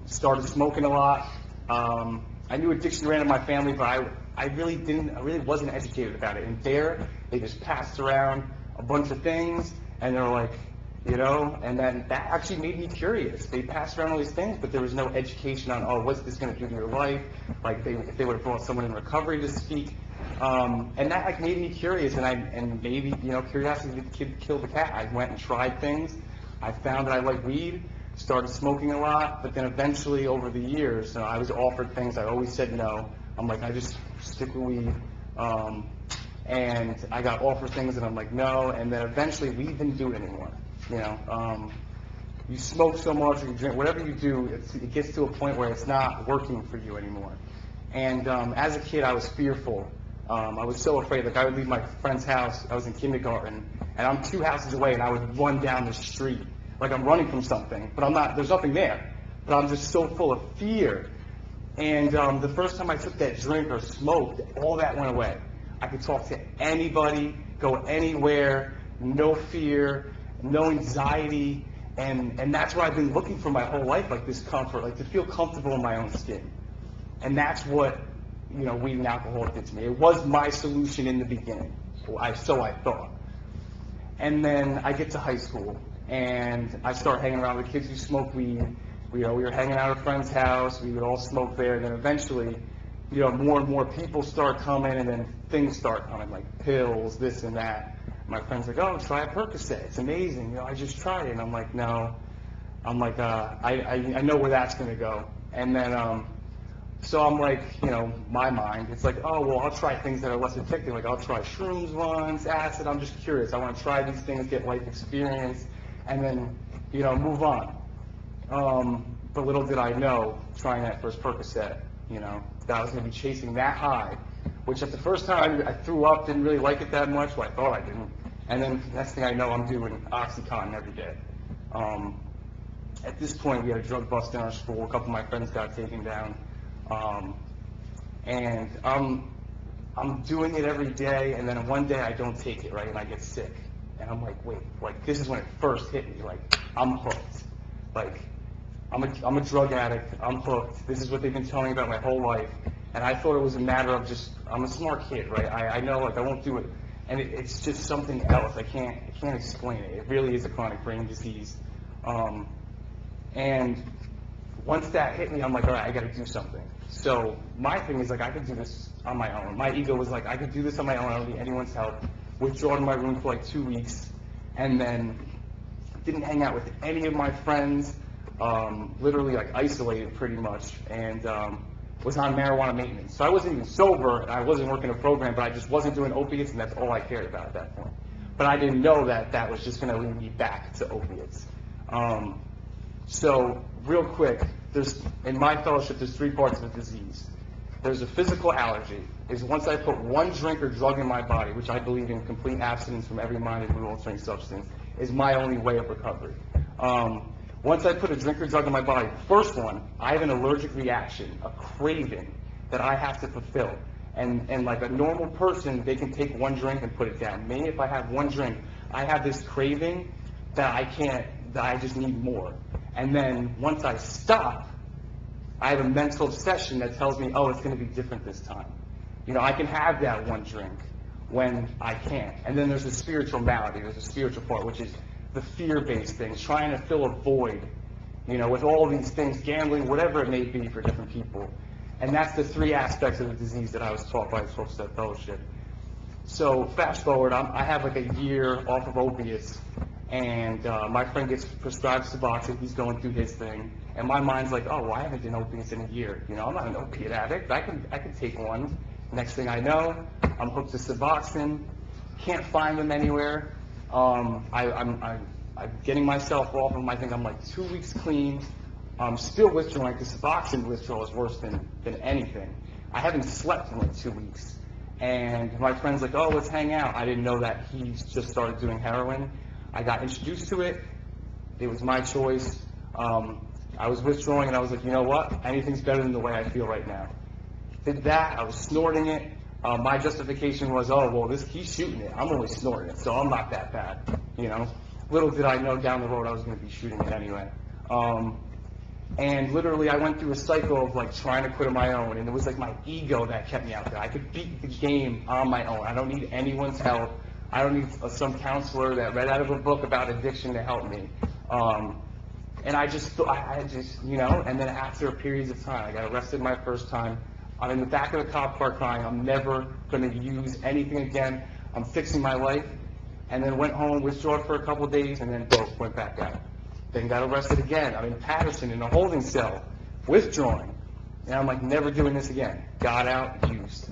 Started smoking a lot. I knew addiction ran in my family, but I really wasn't educated about it. And there, they just passed around a bunch of things, and they're like, you know, and then that actually made me curious. They passed around all these things, but there was no education on, oh, what's this going to do to your life? Like, if they would have brought someone in recovery to speak. And that, like, made me curious, and maybe, you know, curiosity killed the cat. I went and tried things. I found that I liked weed, started smoking a lot, but then eventually over the years, I was offered things, I always said no. I'm like, I just stick with weed. And I got offered things, and I'm like, no, and then eventually weed didn't do it anymore. You know, you smoke so much, or you drink, whatever you do, it gets to a point where it's not working for you anymore. And as a kid, I was fearful. I was so afraid. Like, I would leave my friend's house, I was in kindergarten, and I'm 2 houses away, and I would run down the street. Like I'm running from something, but I'm not, there's nothing there. But I'm just so full of fear. And the first time I took that drink or smoked, all that went away. I could talk to anybody, go anywhere, no fear, no anxiety, and that's what I've been looking for my whole life, like this comfort, like to feel comfortable in my own skin. And that's what, you know, weed and alcohol did to me. It was my solution in the beginning, so I thought. And then I get to high school, and I start hanging around with kids who smoke weed. We were hanging out at a friend's house, we would all smoke there, and then eventually, you know, more and more people start coming, and then things start coming, like pills, this and that. My friend's like, oh, try a Percocet, it's amazing, you know, I just tried it. And I'm like, no. I'm like, I know where that's going to go. And then, so I'm like, you know, my mind, it's like, oh, well, I'll try things that are less addictive, like I'll try shrooms once, acid, I'm just curious. I want to try these things, get life experience, and then, you know, move on. But little did I know, trying that first Percocet, you know, that I was going to be chasing that high, which at the first time I threw up, didn't really like it that much, well, I thought I didn't. And then next thing I know, I'm doing Oxycontin every day. At this point, we had a drug bust in our school, a couple of my friends got taken down. And I'm I'm doing it every day, and then one day I don't take it, right, and I get sick. And I'm like, wait, like, this is when it first hit me, like, I'm hooked. Like, I'm a drug addict, I'm hooked. This is what they've been telling me about my whole life. And I thought it was a matter of just, I'm a smart kid, right? I know, like, I won't do it. And it's just something else. I can't explain it. It really is a chronic brain disease. And once that hit me, I'm like, all right, I got to do something. So my thing is, like, I could do this on my own. My ego was like, I could do this on my own. I don't need anyone's help. Withdrawn in my room for like 2 weeks, and then didn't hang out with any of my friends. Literally, like, isolated pretty much, and was on marijuana maintenance. So I wasn't even sober, and I wasn't working a program, but I just wasn't doing opiates, and that's all I cared about at that point. But I didn't know that that was just going to lead me back to opiates. So real quick, in my fellowship, there's 3 parts of the disease. There's a physical allergy, is once I put one drink or drug in my body, which I believe in complete abstinence from every mind and mood-altering substance, is my only way of recovery. Once I put a drink or drug in my body, the first one, I have an allergic reaction, a craving that I have to fulfill. And like a normal person, they can take one drink and put it down. Me, if I have one drink, I have this craving that I just need more. And then once I stop, I have a mental obsession that tells me, oh, it's going to be different this time. You know, I can have that one drink when I can't. And then there's a spiritual malady, there's a spiritual part, which is the fear-based things, trying to fill a void, you know, with all these things, gambling, whatever it may be for different people. And that's the 3 aspects of the disease that I was taught by the 12-step fellowship. So fast forward, I have like a year off of opiates, and my friend gets prescribed Suboxone, he's going through his thing, and my mind's like, oh, well, I haven't done opiates in a year. You know, I'm not an opiate addict, I can take one. Next thing I know, I'm hooked to Suboxone, can't find them anywhere. I'm getting myself off of them. I think I'm like 2 weeks clean. I'm still withdrawing because Suboxone withdrawal is worse than anything. I haven't slept in like 2 weeks. And my friend's like, oh, let's hang out. I didn't know that he just started doing heroin. I got introduced to it. It was my choice. I was withdrawing, and I was like, you know what? Anything's better than the way I feel right now. Did that. I was snorting it. My justification was, oh, well, he's shooting it. I'm only snorting it, so I'm not that bad, you know? Little did I know down the road I was going to be shooting it anyway. And literally, I went through a cycle of, like, trying to quit on my own, and it was, like, my ego that kept me out there. I could beat the game on my own. I don't need anyone's help. I don't need some counselor that read out of a book about addiction to help me. And I just, you know, and then after periods of time, I got arrested my first time. I'm in the back of the cop car crying, I'm never going to use anything again. I'm fixing my life. And then went home, withdrew for a couple days, and then both went back out. Then got arrested again. I'm in Patterson in a holding cell, withdrawing. And I'm like, never doing this again. Got out, used.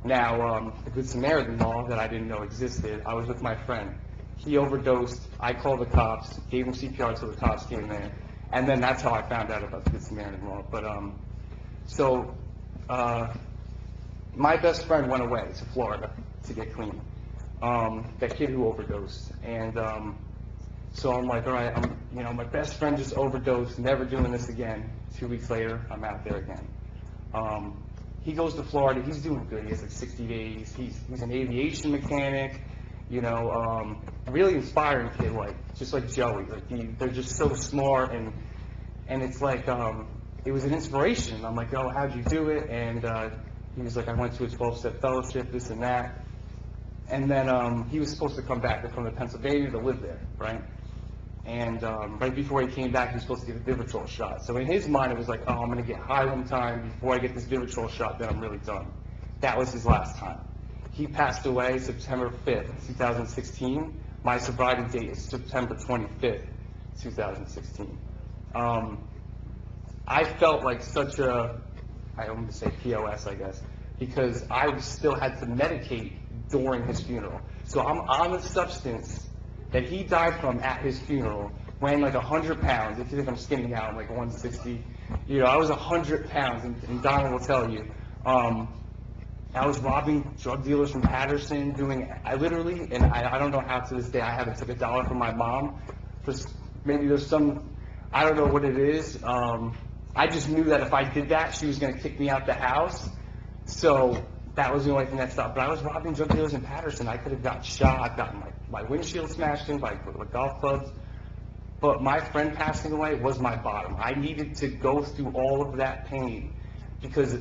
Now, the Good Samaritan Law that I didn't know existed, I was with my friend. He overdosed. I called the cops, gave him CPR so the cops came there. And then that's how I found out about the Good Samaritan Law. But, my best friend went away to Florida to get clean. That kid who overdosed. And so I'm like, all right, you know, my best friend just overdosed, never doing this again. 2 weeks later, I'm out there again. He goes to Florida, he's doing good, he has like 60 days, he's an aviation mechanic, you know, really inspiring kid, like, just like Joey, like, they're just so smart, and it's like, it was an inspiration. I'm like, oh, how'd you do it? And he was like, I went to a 12-step fellowship, this and that. And then he was supposed to come back from Pennsylvania to live there, right? And right before he came back, he was supposed to get a Vivitrol shot. So in his mind, it was like, oh, I'm going to get high one time before I get this Vivitrol shot, then I'm really done. That was his last time. He passed away September 5th, 2016. My sobriety date is September 25th, 2016. I felt like such a, I don't want to say POS, I guess, because I still had to medicate during his funeral. So I'm on a substance that he died from at his funeral, weighing like 100 pounds. If you think I'm skinny now, I'm like 160. You know, I was 100 pounds, and Donna will tell you. I was robbing drug dealers from Patterson, I literally, and I don't know how to this day I haven't took $1 from my mom. Maybe there's some, I don't know what it is. I just knew that if I did that, she was going to kick me out the house. So that was the only thing that stopped. But I was robbing drug dealers in Patterson. I could have got shot. I've gotten my windshield smashed in by golf clubs. But my friend passing away was my bottom. I needed to go through all of that pain because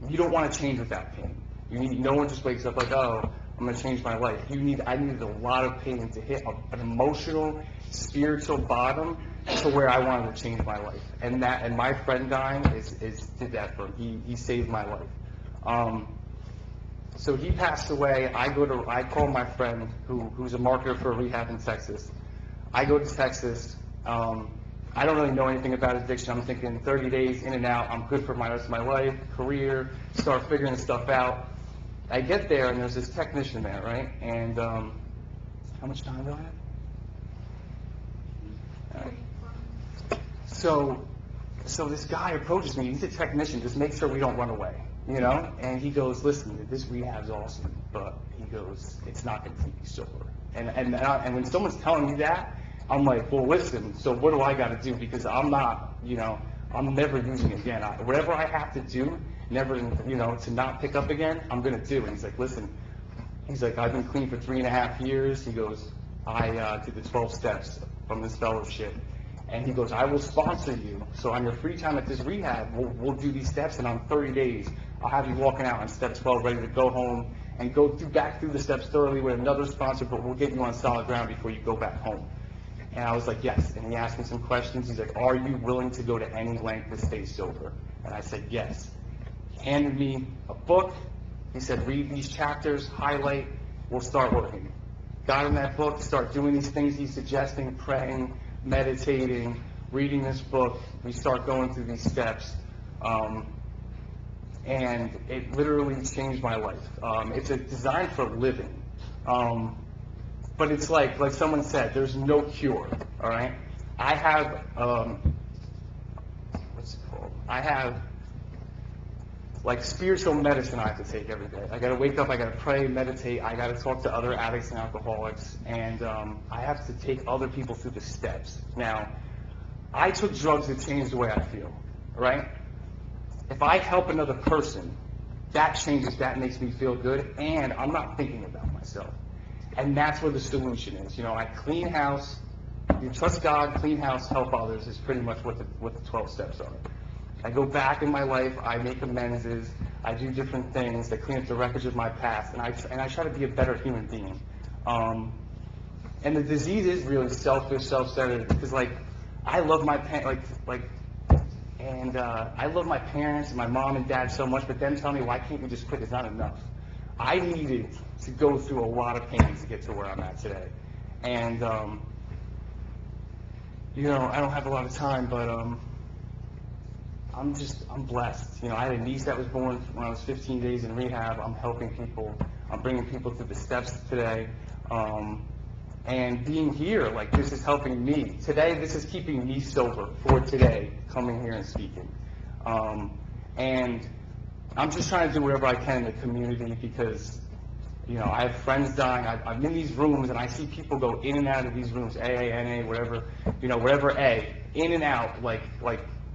you don't want to change with that pain. No one just wakes up like, oh, I'm going to change my life. I needed a lot of pain to hit an emotional, spiritual bottom to where I wanted to change my life. And my friend dying did that for him. He saved my life. So he passed away. I call my friend who's a marketer for a rehab in Texas. I go to Texas. I don't really know anything about addiction. I'm thinking 30 days in and out. I'm good for my rest of my life, career, start figuring stuff out. I get there, and there's this technician there, right? And how much time do I have? All right. So this guy approaches me. He's a technician. Just make sure we don't run away, you know? And he goes, listen, this rehab's awesome, but he goes, it's not going to keep you sober. And when someone's telling me that, I'm like, well, listen, so what do I got to do? Because I'm not, I'm never using it again. Whatever I have to do, never, to not pick up again, I'm going to do. And he's like, listen, I've been clean for 3.5 years. He goes, I did the 12 steps from this fellowship. And he goes, I will sponsor you. So on your free time at this rehab, we'll do these steps, and on 30 days, I'll have you walking out on step 12, ready to go home and go back through the steps thoroughly with another sponsor, but we'll get you on solid ground before you go back home. And I was like, yes. And he asked me some questions. He's like, are you willing to go to any length to stay sober? And I said, yes. He handed me a book. He said, read these chapters, highlight, we'll start working. Got in that book, start doing these things he's suggesting, praying, meditating, reading this book. We start going through these steps. And it literally changed my life. It's designed for living. But it's like someone said, there's no cure, all right? I have, what's it called? I have, spiritual medicine I have to take every day. I got to wake up, I got to pray, meditate, I got to talk to other addicts and alcoholics, and I have to take other people through the steps. Now, I took drugs that changed the way I feel, right? If I help another person, that changes, that makes me feel good, and I'm not thinking about myself. And that's where the solution is. I clean house, you trust God, clean house, help others is pretty much what the 12 steps are. I go back in my life, I make amends, I do different things, I clean up the wreckage of my past, and I try to be a better human being. And the disease is really selfish, self-centered, because I love my I love my parents and my mom and dad so much, but them telling me, why can't you just quit, is not enough. I needed to go through a lot of pain to get to where I'm at today. And, I don't have a lot of time, but I'm blessed. I had a niece that was born when I was 15 days in rehab. I'm helping people. I'm bringing people through the steps today. And being here, this is helping me. Today, this is keeping me sober for today, coming here and speaking. And I'm just trying to do whatever I can in the community because, I have friends dying. I'm in these rooms, and I see people go in and out of these rooms, AA, NA, whatever, whatever A, in and out like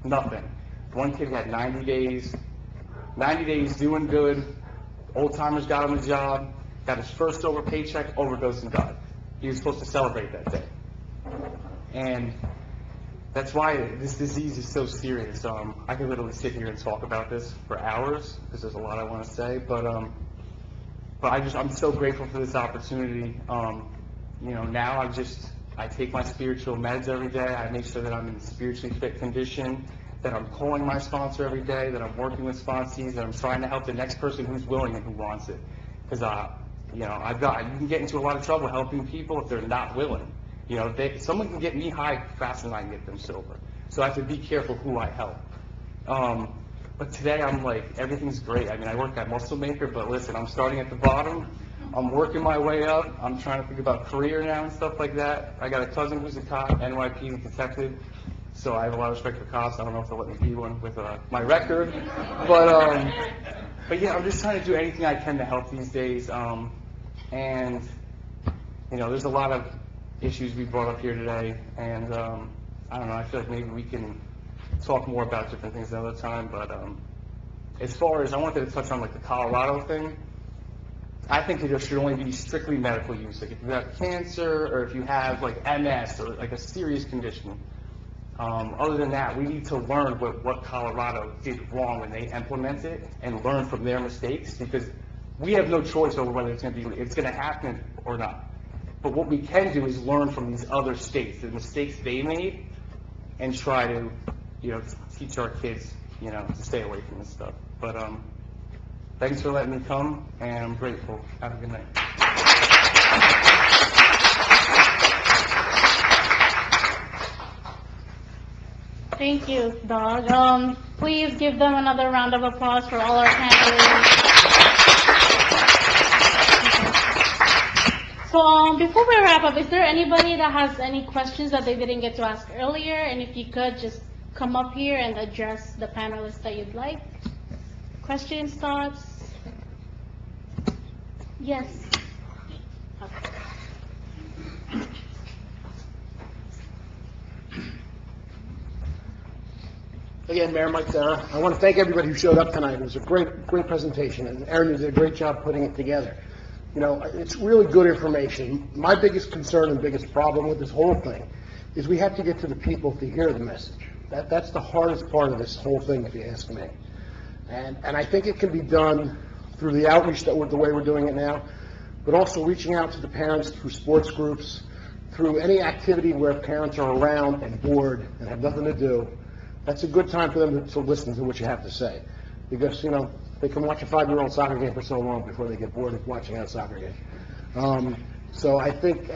nothing. One kid had 90 days doing good. Old-timers got him a job, got his first sober paycheck, overdosed and died. He was supposed to celebrate that day. And that's why this disease is so serious. I could literally sit here and talk about this for hours because there's a lot I want to say. But I'm so grateful for this opportunity. Now I take my spiritual meds every day. I make sure that I'm in a spiritually fit condition, that I'm calling my sponsor every day, that I'm working with sponsees, that I'm trying to help the next person who's willing and who wants it. Because, you can get into a lot of trouble helping people if they're not willing. Someone can get me high faster than I can get them sober. So I have to be careful who I help. But today I'm everything's great. I work at Muscle Maker, but listen, I'm starting at the bottom. I'm working my way up. I'm trying to think about career now and stuff like that. I got a cousin who's a cop, NYPD detective. So I have a lot of respect for cops. I don't know if they'll let me be one with my record. But yeah, I'm just trying to do anything I can to help these days. And, there's a lot of issues we brought up here today. And, I don't know, I feel like maybe we can talk more about different things another time. But as far as, I wanted to touch on like the Colorado thing, I think it should only be strictly medical use. Like if you have cancer, or if you have like MS, or like a serious condition. Other than that, we need to learn what Colorado did wrong when they implement it, and learn from their mistakes, because we have no choice over whether it's going to happen or not. But what we can do is learn from these other states, the mistakes they made, and try to, teach our kids, to stay away from this stuff. But thanks for letting me come, and I'm grateful. Have a good night. Thank you, Doug. Please give them another round of applause for all our panelists. So, before we wrap up, is there anybody that has any questions that they didn't get to ask earlier? And if you could, just come up here and address the panelists that you'd like. Questions, thoughts? Yes. Okay. Again, Mayor Mike Serra, I want to thank everybody who showed up tonight. It was a great presentation, and Aaron, you did a great job putting it together. It's really good information. My biggest concern and biggest problem with this whole thing is we have to get to the people to hear the message. That's the hardest part of this whole thing, if you ask me. And I think it can be done through the outreach the way we're doing it now, but also reaching out to the parents through sports groups, through any activity where parents are around and bored and have nothing to do. That's a good time for them to listen to what you have to say. Because, they can watch a 5-year-old soccer game for so long before they get bored of watching a soccer game. So I think,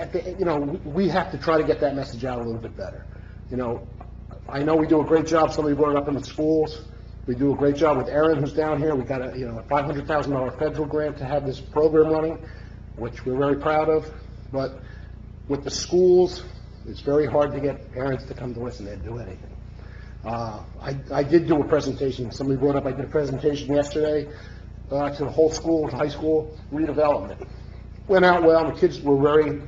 we have to try to get that message out a little bit better. I know we do a great job. Somebody brought it up in the schools. We do a great job with Aaron, who's down here. We got a $500,000 federal grant to have this program running, which we're very proud of. But with the schools, it's very hard to get parents to come to listen and do anything. I did do a presentation. Somebody brought up, I did a presentation yesterday to the whole school, to high school, redevelopment. Went out well. The kids were very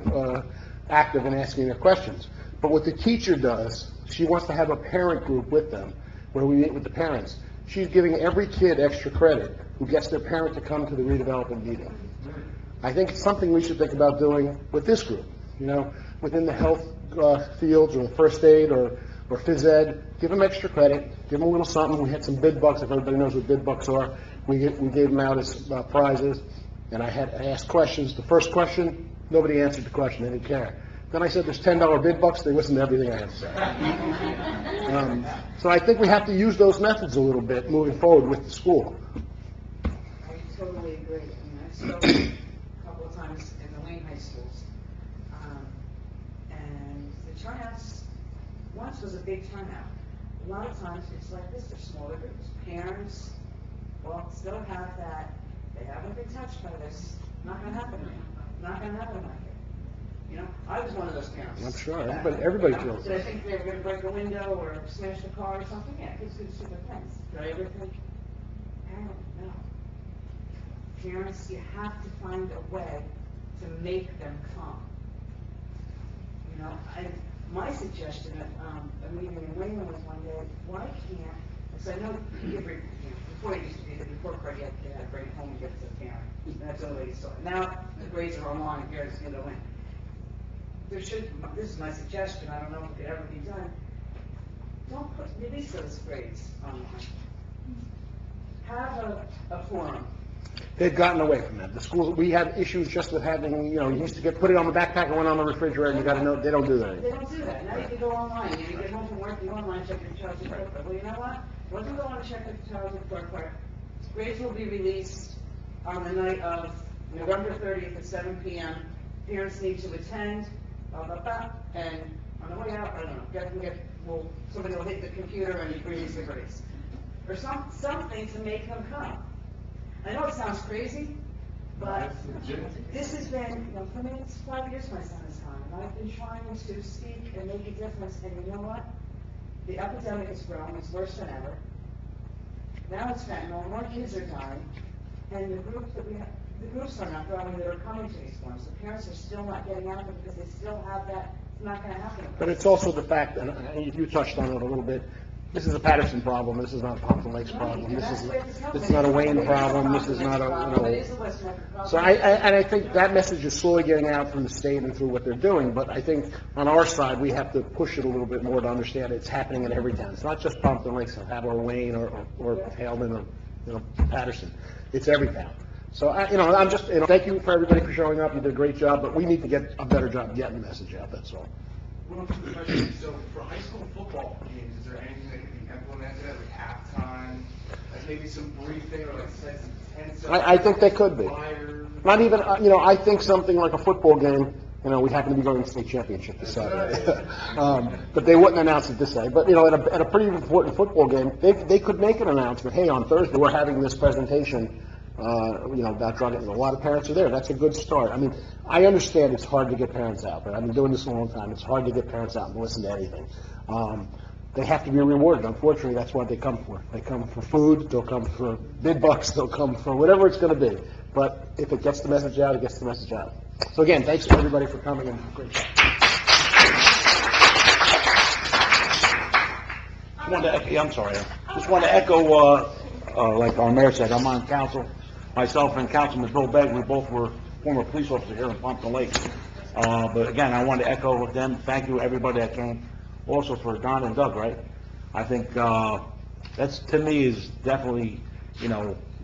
active in asking their questions. But what the teacher does, she wants to have a parent group with them, where we meet with the parents. She's giving every kid extra credit who gets their parent to come to the redevelopment meeting. I think it's something we should think about doing with this group, within the health fields, or the first aid, or phys ed. Give them extra credit, give them a little something. We had some bid bucks, if everybody knows what bid bucks are. We gave them out as prizes, and I asked questions. The first question, nobody answered the question, they didn't care. Then I said, there's $10 bid bucks, they listened to everything I had to say. So I think we have to use those methods a little bit moving forward with the school. I totally agree. I've spoken a couple of times in the Wayne high schools, and the turnouts once was a big turnout. A lot of times it's like this, they're smaller groups. Parents, still have that, they haven't been touched by this, not gonna happen to me, not gonna happen to my kid. I was one of those parents. I'm sure, everybody feels Did I it. think they were gonna break a window or smash the car or something? Yeah, kids do stupid things. Did I ever think, no. Parents, you have to find a way to make them come. My suggestion at a meeting in Wayman was one day, why can't, so I know before it used to be that before card you had to bring it home and give it to the parent. And that's the only way you saw it. Now the grades are online, parents can go in. This is my suggestion, I don't know if it could ever be done. Don't release those grades online. Have a forum. They've gotten away from that. The schools, we had issues just with having, you used to put it on the backpack and went on the refrigerator, you gotta know, they don't do that anymore. They don't do that. Now you can go online. You get home from work, you go online, check your child's report card. Well, you know what? Once you go on and check your child's report card, grades will be released on the night of November 30th at 7 p.m. Parents need to attend, and on the way out, I don't know, somebody will hit the computer and release the grades. Or something to make them come. I know it sounds crazy, but this has been, for me, it's 5 years my son has gone, and I've been trying to speak and make a difference, and you know what? The epidemic has grown, it's worse than ever. Now it's fentanyl, more kids are dying, and the groups are not growing that are coming to these forums. The parents are still not getting out there because they still have that, it's not going to happen. But it's also the fact, and you touched on it a little bit, This is a Patterson problem, this is not a Pompton Lakes problem, this is not a Wayne problem, this is not a, So I think that message is slowly getting out through the state and through what they're doing, but I think on our side, we have to push it a little bit more to understand it's happening in every town. It's not just Pompton Lakes, or Wayne, or Haleman, or, Patterson. It's every town. So, I'm just, thank you for everybody for showing up, you did a great job, but we need to get a better job getting the message out, that's all. Well, so for high school football games, is there anything that could be implemented at like halftime? Like maybe some briefing or like set some tents up? I think they could be. Not even, I think something like a football game, we happen to be going to the state championship this Saturday. But they wouldn't announce it this Saturday. But, at a pretty important football game, they could make an announcement, hey, on Thursday, we're having this presentation, about drug abuse. A lot of parents are there. That's a good start. I mean, I understand it's hard to get parents out, but I've been doing this a long time. It's hard to get parents out and listen to anything. They have to be rewarded. Unfortunately, that's what they come for. They come for food, they'll come for big bucks, they'll come for whatever it's going to be. But if it gets the message out, it gets the message out. So again, thanks to everybody for coming, and great job. I'm sorry. Just want to echo, like our mayor said, I'm on council. Myself and Councilman Bill Begg, we both were former police officers here in Pompton Lakes. But again, I want to echo with them. Thank you, everybody that came. Also for Don and Doug, right? I think that's, to me, is definitely,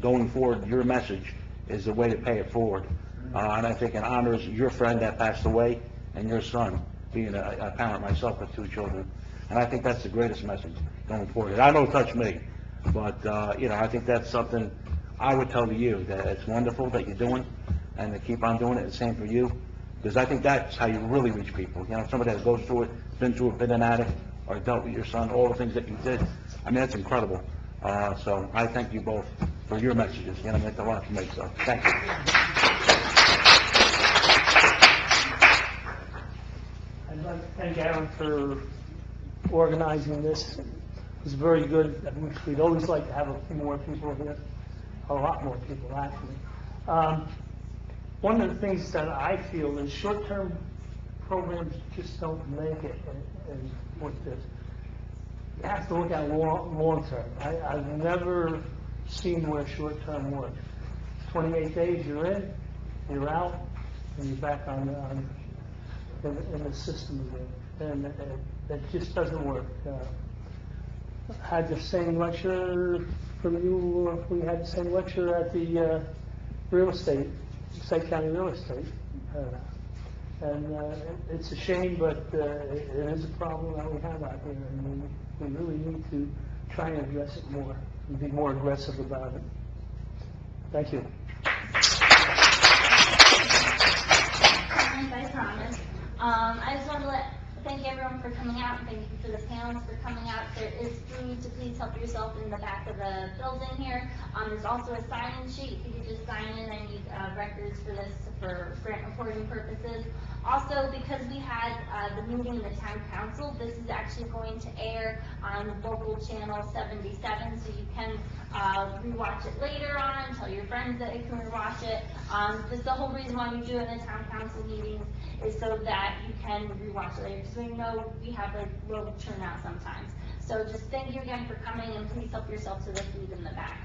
going forward, your message is the way to pay it forward. And I think it honors your friend that passed away and your son, being a parent myself with 2 children. And I think that's the greatest message going forward. I know it touched me, but, I think that's something I would tell you, that it's wonderful that you're doing, and to keep on doing it, the same for you, because I think that's how you really reach people. Somebody that goes through it, been through it, been an addict, or dealt with your son, all the things that you did. I mean, that's incredible. So I thank you both for your messages. It meant a lot to me, so thank you. I'd like to thank Aaron for organizing this. It was very good. We'd always like to have a few more people here, a lot more people, actually. One of the things that I feel is short-term programs just don't make it in with this. You have to look at long-term. I've never seen where short-term works. 28 days, you're in, you're out, and you're back in the system again. And it just doesn't work. I had the same lecture from you, we had the same lecture at the real estate, State County Real Estate. And it's a shame, but it is a problem that we have out here, and we really need to try and address it more, and be more aggressive about it. Thank you. I promise. I just want to thank everyone for coming out, and thank you for the panelists for coming out. There is food, so please help yourself in the back of the building here. There's also a sign-in sheet. If you could just sign in, I need records for this for grant reporting purposes. Also, because we had the meeting in the town council, this is actually going to air on local channel 77, so you can rewatch it later on, tell your friends that you can rewatch it. Just the whole reason why we do it in the town council meetings is so that you can rewatch it later, because we know we have a low turnout sometimes. So just thank you again for coming, and please help yourself to the food in the back.